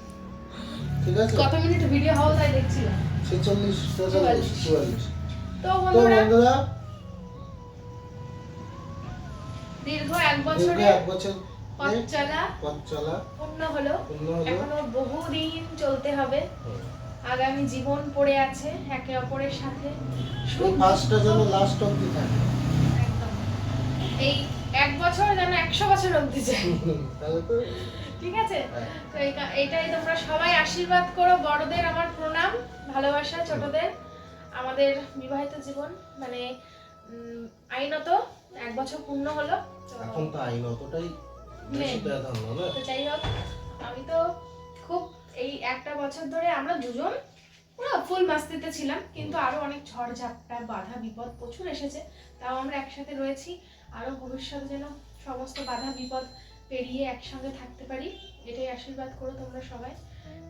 ঠিক আছে? কত মিনিট ভিডিও হল তাই দেখছিলাম। 46 43 44। তো তো বন্ধুরা বন্ধুরা দীর্ঘ 1 দীর্ঘ বছরে 1 বছর পথ চলা পথ চলা পূর্ণ হলো। পূর্ণ হলো। এখনো বহুদিন চলতে হবে, আগামী জীবন পড়ে আছে একে অপরের সাথে। এই ফার্স্টটা যেন লাস্ট অবধি থাকে। একদম এই 1 বছর যেন 100 বছর অবধি যায়, তাহলে তো ঠিক আছে? তো এইটাই তোমরা সবাই আশীর্বাদ করো, বড়দের আমার প্রণাম ভালোবাসা, ছোটদের। আমাদের বিবাহিত জীবন মানে আইনত 1 বছর পূর্ণ হলো। তো এখন তো আইন অতটাই বেশি তো এখন না। তো যাই হোক, আমি তো খুব এই 1টা বছর ধরে আমরা দুজন পুরো ফুল মাস্তিতে ছিলাম, কিন্তু আরো অনেক ঝড় ঝাপটা বাধা বিপদ প্রচুর এসেছে, তাও আমরা একসাথে রয়েছি। আরো ভবিষ্যতে যেন সমস্ত বাধা বিপদ পেরিয়ে একসঙ্গে থাকতে পারি, এটাই আশীর্বাদ করো তোমরা সবাই,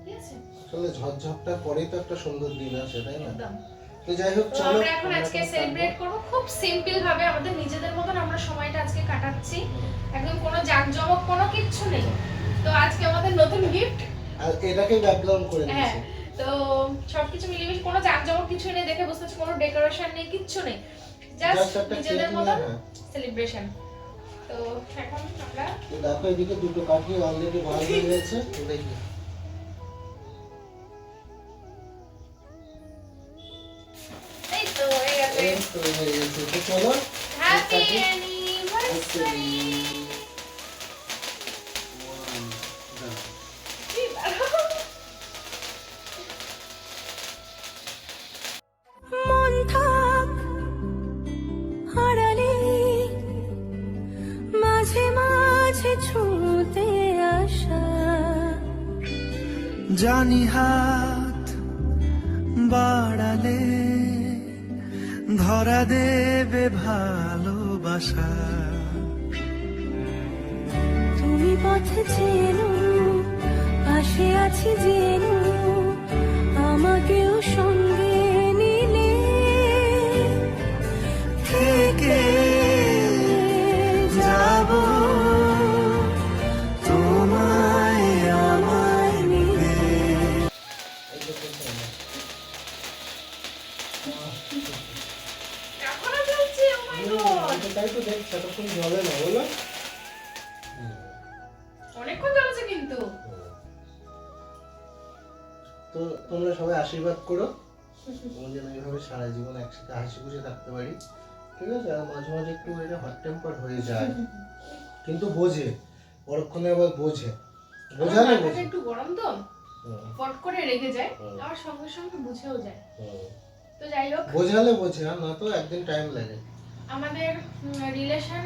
ঠিক আছে? আসলে ঝড়ঝাপটার পরেই তো একটা সুন্দর দিন আসে, তাই না? একদম। তো যাই হোক তো চলো আমরা এখন আজকে সেলিব্রেট করব খুব সিম্পল ভাবে, আমাদের নিজেদের মতন আমরা সময়টা আজকে কাটাচ্ছি, একদম কোনো জাঁকজমক কোনো কিচ্ছু নেই। তো আজকে আমাদের নতুন গিফট, আর এটাকেই ব্যাকগ্রাউন্ড করে হ্যাঁ, নিয়েছি। তো সবকিছু মিলেমিশে কোনো জাঁকজমক কিছু নেই, দেখে বুঝতে পারছি কোনো ডেকোরেশন নেই, কিচ্ছু নেই, জাস্ট একটা নিজেদের কেক মতন নিয়ে, সেলিব্রেশন। তো এখন আমরা তো দেখো এদিকে দুটো কাঠি অলরেডি ভালো হয়ে গেছে, তো দেখি। এই তো হয়ে গেছে। এই তো হয়ে গেছে, তো চলো হ্যাপি অ্যানিভার্সারি। মন থাক হারালে মাঝে মাঝে ছুঁতে আসা, জানি হাত বাড়ালে ধরা দেবে ভালোবাসা। তুমি পথে চেনো পাশে আছি জেনো, আমাকেও সঙ্গে নিলে থেকে যাব তোমায় আমায় মিলে। এখনো চলছে, ও মাই গড, তাই তো দেখছি এতক্ষণ জলে না বলো, অনেকক্ষণ চলছে কিন্তু। তো তোমরা সবাই আশীর্বাদ করো আমরা যেন এইভাবে সারা জীবন একসাথে হাসি খুশি থাকতে পারি, ঠিক আছে? আর মাঝে মাঝে একটু এটা হট টেম্পার হয়ে যায়, কিন্তু বোঝে, পরক্ষণে আবার বোঝে, বোঝা না মাথাটা একটু গরম তো, ফট করে রেগে যায়, হুম। আর সঙ্গে সঙ্গে বুঝেও যায়। তো যাই হোক, বোঝালে বোঝে, আর না তো একদিন টাইম লাগে। আমাদের রিলেশন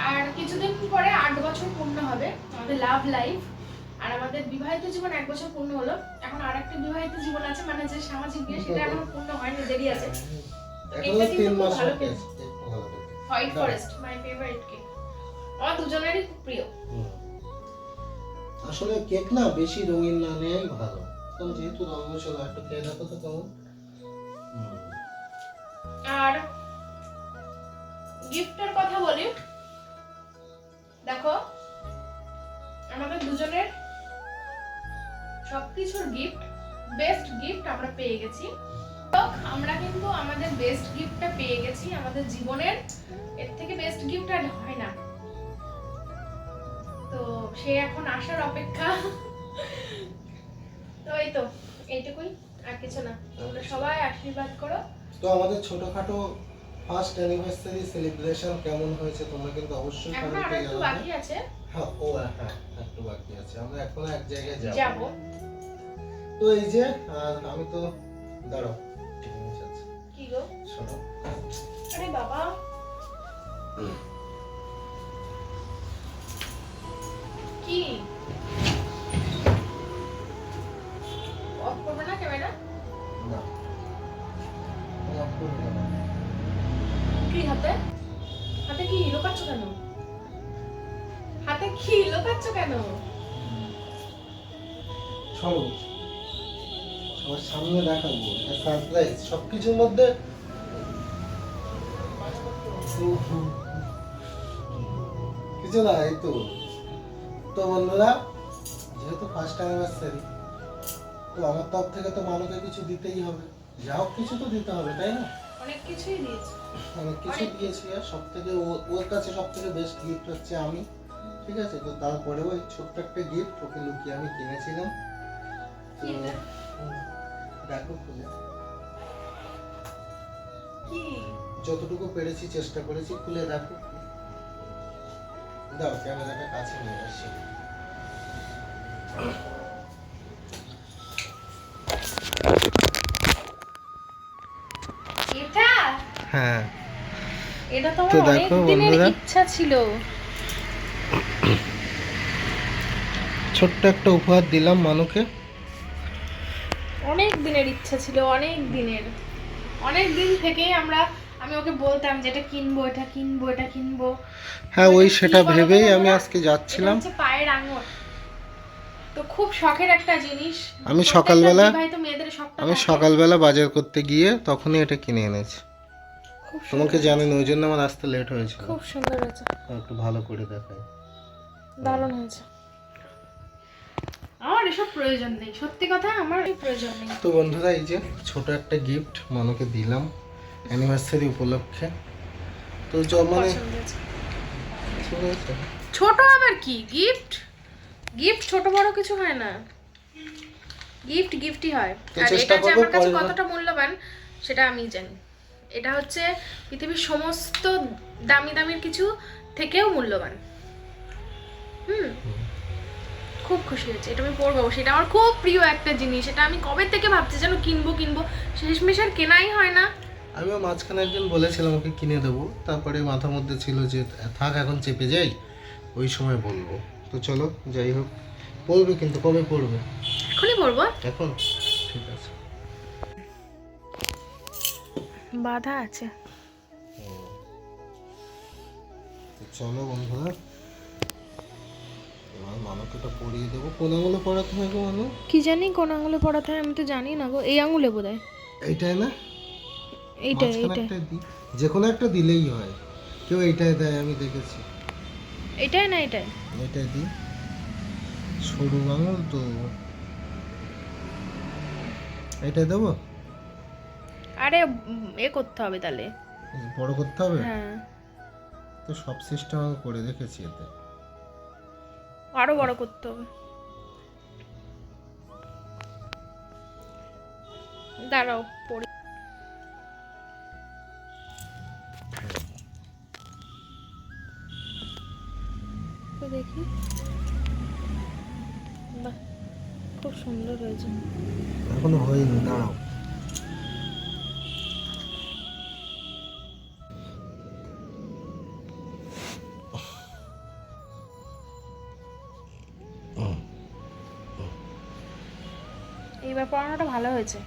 আর কিছুদিন পরে 8 বছর পূর্ণ হবে, আমাদের লাভ লাইফ। আর আমাদের বিবাহিত জীবন 1 বছর পূর্ণ হলো, এখন আরেকটা বিবাহিত জীবন আছে, মানে যে সামাজিক বিয়ে, সেটা এখনো পূর্ণ হয়নি, দেরি আছে। এখনো 3 মাস ভালো বাকি কেক, আছে, একটু ভালো করে। White forest my favourite cake, আমার দুজনেরই খুব প্রিয়। আসলে কেক না বেশি রঙিন না নেওয়াই ভালো, কারণ যেহেতু রঙিন ছিল একটু খেয়ে দেখো তো কেমন। আর গিফটের কথা বলি, দেখো আমাদের দুজনের সবকিছুর গিফট, বেস্ট গিফট আমরা পেয়ে গেছি। তো আমরা কিন্তু আমাদের বেস্ট গিফটটা পেয়ে গেছি, আমাদের জীবনের এর থেকে বেস্ট গিফট আর হয় না। তো সে এখন আসার অপেক্ষা। তো এই তো এইটুকুই, আর কিছু না। তোমরা সবাই আশীর্বাদ করো। তো আমাদের ছোটখাটো ফার্স্ট অ্যানিভার্সারি সেলিব্রেশন কেমন হয়েছে তোমরা কিন্তু অবশ্যই এখন আর কমেন্টে একটু জানাবে। বাকি আছে, হ্যাঁ একটু বাকি আছে, আমরা এখনো এক জায়গায় যাব। যাবো। তো এই যে আর আমি তো দাঁড়াও জিনিস আছে, কি গো? শোনো। আরে বাবা, কি অফ করবে না ক্যামেরা? না আমি অফ করবো না। কি হাতে? হাতে কি লুকাচ্ছ কেন? হাতে কি লুকাচ্ছ কেন? শোনো, সবার সামনে দেখাবো, এটা সারপ্রাইজ। সবকিছুর মধ্যে কিছু না, এই তো। তো বন্ধুরা, যেহেতু ফার্স্ট অ্যানিভার্সারি, তো আমার তরফ থেকে তো মানুষকে কিছু দিতেই হবে, যা হোক কিছু তো দিতে হবে, তাই না? অনেক কিছুই দিয়েছে। অনেক কিছু দিয়েছি, আর সব থেকে ওর কাছে সব থেকে বেস্ট গিফট হচ্ছে আমি, ঠিক আছে? তো তারপরেও এই ছোট্ট একটা গিফট ওকে লুকিয়ে আমি কিনেছিলাম। তো কি এটা? দেখো খুলে, কি? যতটুকু পেরেছি চেষ্টা করেছি, খুলে দেখো। দাও ক্যামেরাটা কাছে নিয়ে আসি। এটা? হ্যাঁ, এটা তো তো আমার অনেক দেখো দিনের বন্ধুরা, ইচ্ছা ছিল। ছোট্ট একটা উপহার দিলাম মানুকে। অনেক দিনের ইচ্ছা ছিল, অনেক দিনের। অনেক দিন থেকেই আমি ওকে বলতাম যে এটা কিনবো, এটা কিনবো, এটা কিনবো। হ্যাঁ, ওই এটা কি সেটা বলো তো ভেবেই আমি বন্ধুরা? আজকে যাচ্ছিলাম। এটা হচ্ছে পায়ের আঙুল। তো খুব শখের একটা জিনিস। আমি প্রত্যেকটা সকালবেলা- বিবাহিত মেয়েদের শখটা আমি থাকে। সকালবেলা বাজার করতে গিয়ে তখনই এটা কিনে এনেছি। খুব তোমাকে সুন্দর। জানেন, ওই জন্য আমার আসতে লেট হয়েছিল। খুব সুন্দর হয়েছে, একটু ভালো করে দেখাই। দারুণ হয়েছে। আমার এসব প্রয়োজন নেই, সত্যি কথা, আমার এই প্রয়োজন নেই। তো বন্ধুরা, এই যে ছোট একটা গিফট মানুকে দিলাম অ্যানিভার্সারি উপলক্ষে। তো মানে পছন্দ হয়েছে। ঠিক আছে। ছোট আবার কি গিফট? গিফট ছোট বড় কিছু হয় না, গিফট গিফটই হয়। তো আর চেষ্টা এটা যে করবো আমার কাছে পরের বার- কতটা মূল্যবান সেটা আমি জানি। এটা হচ্ছে পৃথিবীর সমস্ত দামি দামির কিছু থেকেও মূল্যবান। খুব খুশি হয়েছে, এটা আমি পরবো। সেটা আমার খুব প্রিয় একটা জিনিস, এটা আমি কবে থেকে ভাবছি যেন কিনবো কিনবো, শেষমেশ আর কেনাই হয় না। আমিও মাঝখানে একদিন বলেছিলাম ওকে কিনে দেবো, তারপরে মাথার মধ্যে ছিল যে থাক এখন চেপে যাই, ওই সময় বলবো। তো চলো যাই হোক, পড়বে কিন্তু কবে পড়বে? এখনই পরবো। এখন? ঠিক আছে। বাধা আছে। তো চলো বন্ধুরা, এবার মানুকে এটা পরিয়ে দেবো। কোন আঙুলে পড়াতে হয় গো মানু? কি জানি কোন আঙুলে পড়াতে হয়, আমি তো জানি না গো। এই আঙুলে বোধহয়। এইটাই না? এইটাই মাঝখানে এইটাই একটা দিই, যে কোনো একটা দিলেই হয়। কেউ এইটাই দেয়, আমি দেখেছি। এটাই না এটাই? এটাই দিই, সরু আঙুল তো। এটাই দেবো? আরে এ করতে হবে তাহলে। বড় করতে হবে? হ্যাঁ, তো সব সিস্টেম আমি করে রেখেছি এতে। আরো বড় করতে হবে। দাঁড়াও পড়ি। তো দেখি, বাহ খুব সুন্দর হয়েছে। এখনো হয়নি, দাঁড়াও। এইবার পড়ানোটা ভালো হয়েছে।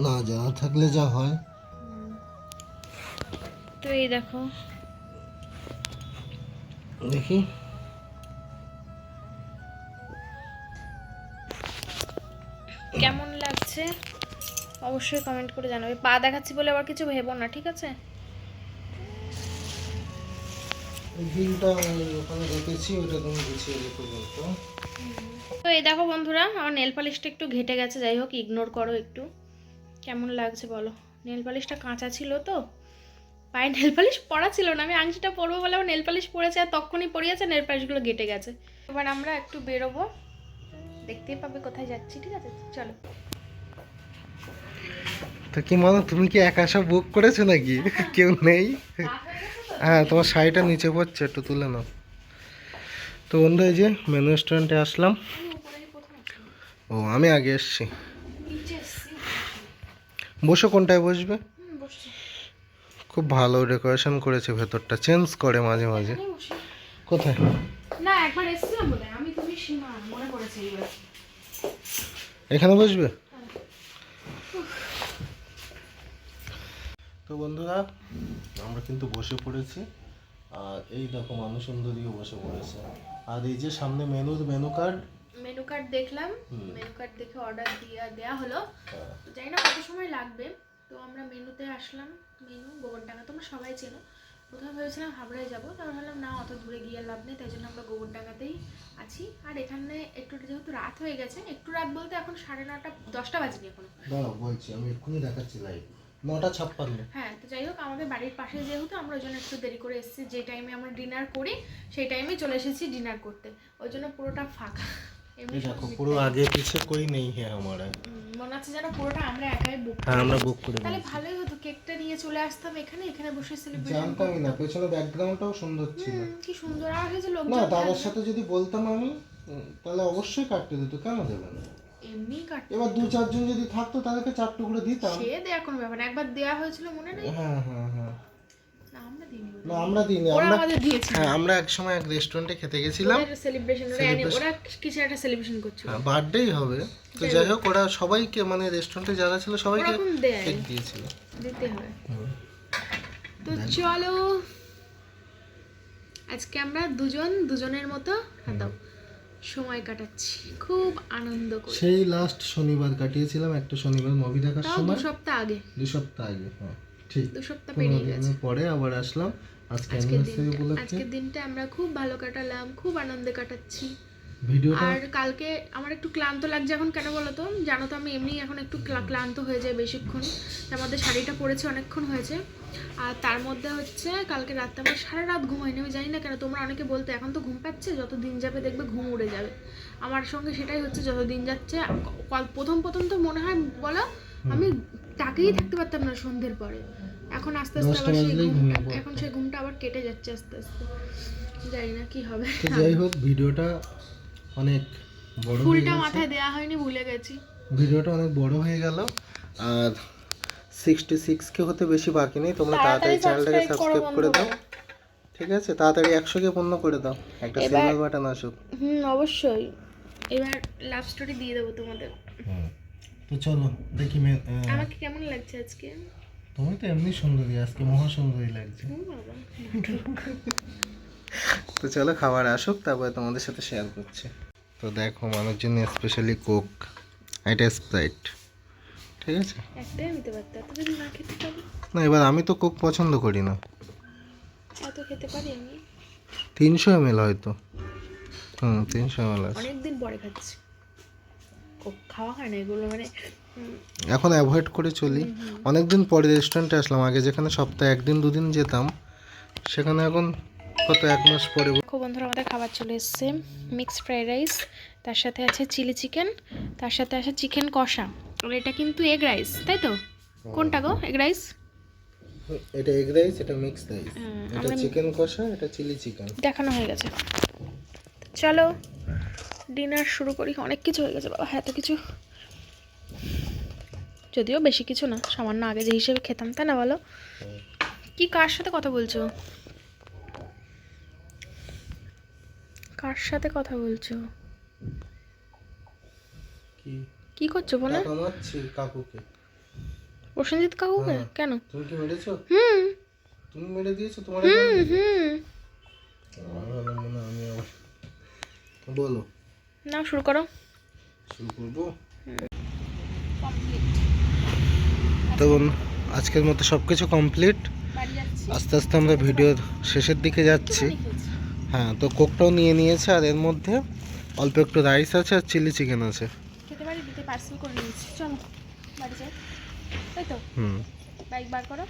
না জানা থাকলে যা হয়। তো এই দেখো, দেখি কেমন লাগছে অবশ্যই কমেন্ট করে জানাবে। পা দেখাচ্ছি বলে আবার কিছু ভেবো না, ঠিক আছে? দিনটা ওখানে রেখেছি, ওটা তুমি গুছিয়ে রেখো বলতো। তো এই দেখো বন্ধুরা, আমার নেল পালিশটা একটু ঘেটে গেছে, যাই হোক ইগনোর করো একটু। কেমন লাগছে বলো? নেল পালিশটা কাঁচা ছিল তো, পায়ে নেল পালিশ পরা ছিল না, আমি আংটিটা পরবো বলে আমার নেল পালিশ পরেছে আর তখনই পরিয়েছে, নেল পালিশগুলো গেটে গেছে। এবার আমরা একটু বেরোবো, দেখতেই পাবে কোথায় যাচ্ছি, ঠিক আছে চলো। তো কি মানো, তুমি কি একা সব বুক করেছো নাকি? কেউ নেই? হ্যাঁ, তোমার শাড়িটা নিচে পড়ছে, একটু তুলে নাও। তো বন্ধু এই যে মেনু রেস্টুরেন্টে আসলাম। ও আমি আগে এসছি। বসো, কোনটায় বসবে? খুব ভালো ডেকোরেশন করেছে, ভেতরটা চেঞ্জ করে মাঝে মাঝে। কোথায়? না একবার এসেছিলাম বোধহয় আমি, তুমি সীমা, মনে পড়েছে এইবার। এখানে বসবে? তো বন্ধুরা আমরা কিন্তু বসে পড়েছি, আর এই দেখো মানুষ সুন্দরীও বসে পড়েছে। আর এই যে সামনে মেনু কার্ড দেখলাম, মেনু কার্ড দেখে অর্ডার দেয়া হলো। তো জানি না কত সময় লাগবে। তো আমরা মেনুতে আসলাম, মেনু গোবরডাঙ্গা, তোমরা সবাই চেনো। প্রথমে ভেবেছিলাম হাবড়ায় যাবো, তারপর ভাবলাম না অত দূরে গিয়ে লাভ নেই, তাই জন্য আমরা গোবরডাঙ্গাতেই আছি। আর এখানে একটু যেহেতু রাত হয়ে গেছে, একটু রাত বলতে এখন 9:30 10টা বাজেনি এখনো। দাঁড়াও বলছি, আমি এক্ষুনি দেখাচ্ছি লাইভ 9:56। হ্যাঁ, তো যাই হোক আমাদের বাড়ির পাশে যেহেতু আমরা ওই জন্য একটু দেরি করে এসেছি, যে টাইমে আমরা ডিনার করি সেই টাইমে চলে এসেছি ডিনার করতে, ওই জন্য পুরোটা ফাঁকা। এমনি দেখো পুরো আগে পিছে কই নেই হ্যাঁ আমার। মনে হচ্ছে যেন পুরোটা আমরা একাই বুক হ্যাঁ আমরা বুক করে তাহলে ভালোই হতো, কেকটা নিয়ে চলে আসতাম এখানে বসে সেলিব্রেশন। জানতামই না, পেছনে ব্যাকগ্রাউন্ডটাও সুন্দর ছিল। কি সুন্দর আর হয়েছে লোক। না দাদার সাথে যদি বলতাম আমি, তাহলে অবশ্যই কাটতে দিত, কেন দেবে না? এমনি কাটতে এবার 2-4 জন যদি থাকতো তাদেরকে 4 টুকরো দিতাম। সে দেয়া কোনো ব্যাপার না, একবার দেয়া হয়েছিল মনে নেই? হ্যাঁ হ্যাঁ হ্যাঁ। না আমরা দিইনি, না আমরা দিইনি, ওরা আমরা আমাদের দিয়েছে। হ্যাঁ আমরা এক সময় এক রেস্টুরেন্টে খেতে গেছিলাম, ওরা সেলিব্রেশন ওরা কিছু একটা সেলিব্রেশন করছিল। বার্থডেই হবে। তো যাই হোক ওরা সবাইকে মানে রেস্টুরেন্টে যারা ছিল সবাইকে ওরকম দেয় কেক দিয়েছিল। দিতে হয়। তো চলো আজকে আমরা দুজনের মতো দাও সময় কাটাচ্ছি, খুব আনন্দ করে। সেই লাস্ট শনিবার কাটিয়েছিলাম, একটা শনিবার মুভি দেখার তাও সময় 2 সপ্তাহ আগে, 2 সপ্তাহ আগে। হ্যাঁ ঠিক 2 সপ্তাহ পেরিয়ে 15 গেছে। দিনের পরে আবার আসলাম আজকে আজকের অ্যানিভার্সারি উপলক্ষে। আজকের দিনটা আমরা খুব ভালো কাটালাম, খুব আনন্দে কাটাচ্ছি। ভিডিওটা আর কালকে আমার একটু ক্লান্ত লাগছে এখন, কেন বলো তো? জানো তো আমি এমনি এখন একটু ক্লান্ত হয়ে যাই বেশিক্ষণ, তার মধ্যে শাড়িটা পরেছি অনেকক্ষণ হয়েছে। আর তার মধ্যে হচ্ছে কালকে রাতে আমার সারা রাত ঘুম হয়নি, আমি জানি না কেন। তোমরা অনেকে বলতে এখন তো ঘুম পাচ্ছে, যত দিন যাবে দেখবে ঘুম উড়ে যাবে। আমার সঙ্গে সেটাই হচ্ছে, যত দিন যাচ্ছে। প্রথম তো মনে হয় বলো আমি তাকেই থাকতে পারতাম না সন্ধ্যের পরে, এখন আস্তে আস্তে আবার সেই ঘুমটা, এখন সেই ঘুমটা আবার কেটে যাচ্ছে আস্তে আস্তে, জানি না কি হবে। তো যাই হোক ভিডিওটা অনেক বড় হয়ে ফুলটা গেছে, মাথায় দেয়া হয়নি, ভুলে গেছি। ভিডিওটা অনেক বড় হয়ে গেল। আর 66 কে হতে বেশি বাকি নেই, তোমরা তাড়াতাড়ি চ্যানেলটাকে সাবস্ক্রাইব করে দাও, ঠিক আছে? তাড়াতাড়ি 100 কে পূর্ণ করে দাও, একটা সিলভার বাটন আসুক। অবশ্যই এবার লাভ স্টোরি দিয়ে দেবো তোমাদের। তো চলো দেখি আমাকে কেমন লাগছে আজকে? তুমি তো এমনি সুন্দরী, আজকে মহা সুন্দরী লাগছে। বাবা, তো চলো খাবার আসুক, তারপরে তোমাদের সাথে শেয়ার করছি। তো দেখো মানুষের জন্য স্পেশালি কোক, এটা স্প্রাইট, ঠিক আছে? একটাই নিতে পারতে, এত যদি না খেতে পারি। না এবার আমি তো কোক পছন্দ করি না। এত খেতে পারি আমি? 300 ml হয়তো। 300 ml আছে। অনেকদিন পরে খাচ্ছি, খাওয়া হয় না এগুলো, মানে এখন অ্যাভয়েড করে চলি। অনেকদিন পরে রেস্টুরেন্টে আসলাম, আগে যেখানে সপ্তাহে 1-2 দিন যেতাম, সেখানে এখন কত 1 মাস পরে। দেখো বন্ধুরা আমাদের খাবার চলে এসছে, মিক্সড ফ্রাইড রাইস, তার সাথে আছে চিলি চিকেন, তার সাথে আছে চিকেন কষা। আর এটা কিন্তু এগ রাইস, তাই তো? কোনটা গো এগ রাইস? এটা এগ রাইস, এটা মিক্স রাইস, এটা চিকেন কষা, এটা চিলি চিকেন। দেখানো হয়ে গেছে। চলো ডিনার শুরু করি। অনেক কিছু হয়ে গেছে বাবা, এত কিছু, যদিও বেশি কিছু না, সামান্য আগে যে হিসেবে খেতাম, তাই না বলো? কি কার সাথে কথা বলছো? কার সাথে কথা বলছো? কি করছো বলো? কামাচ্ছি কাকুকে। প্রসেনজিৎ কাকুকে? কেন? তুমি কি মেরেছো? তুমি মেরে দিয়েছো তোমার? আমি আবার বলো না, শুরু করো। শুরু করবো। তো আজকের মতো সব কিছু কমপ্লিট। আস্তে আস্তে আমরা ভিডিওর শেষের দিকে যাচ্ছি। হ্যাঁ, তো কোকটাও নিয়ে নিয়েছে, আর এর মধ্যে অল্প একটু রাইস আছে আর চিলি চিকেন আছে। খেতে পারি, দিতে পার্সেল করে নিয়েছি। চলো বাড়ি যাই, তাই তো? হুম, বাইক বার করো।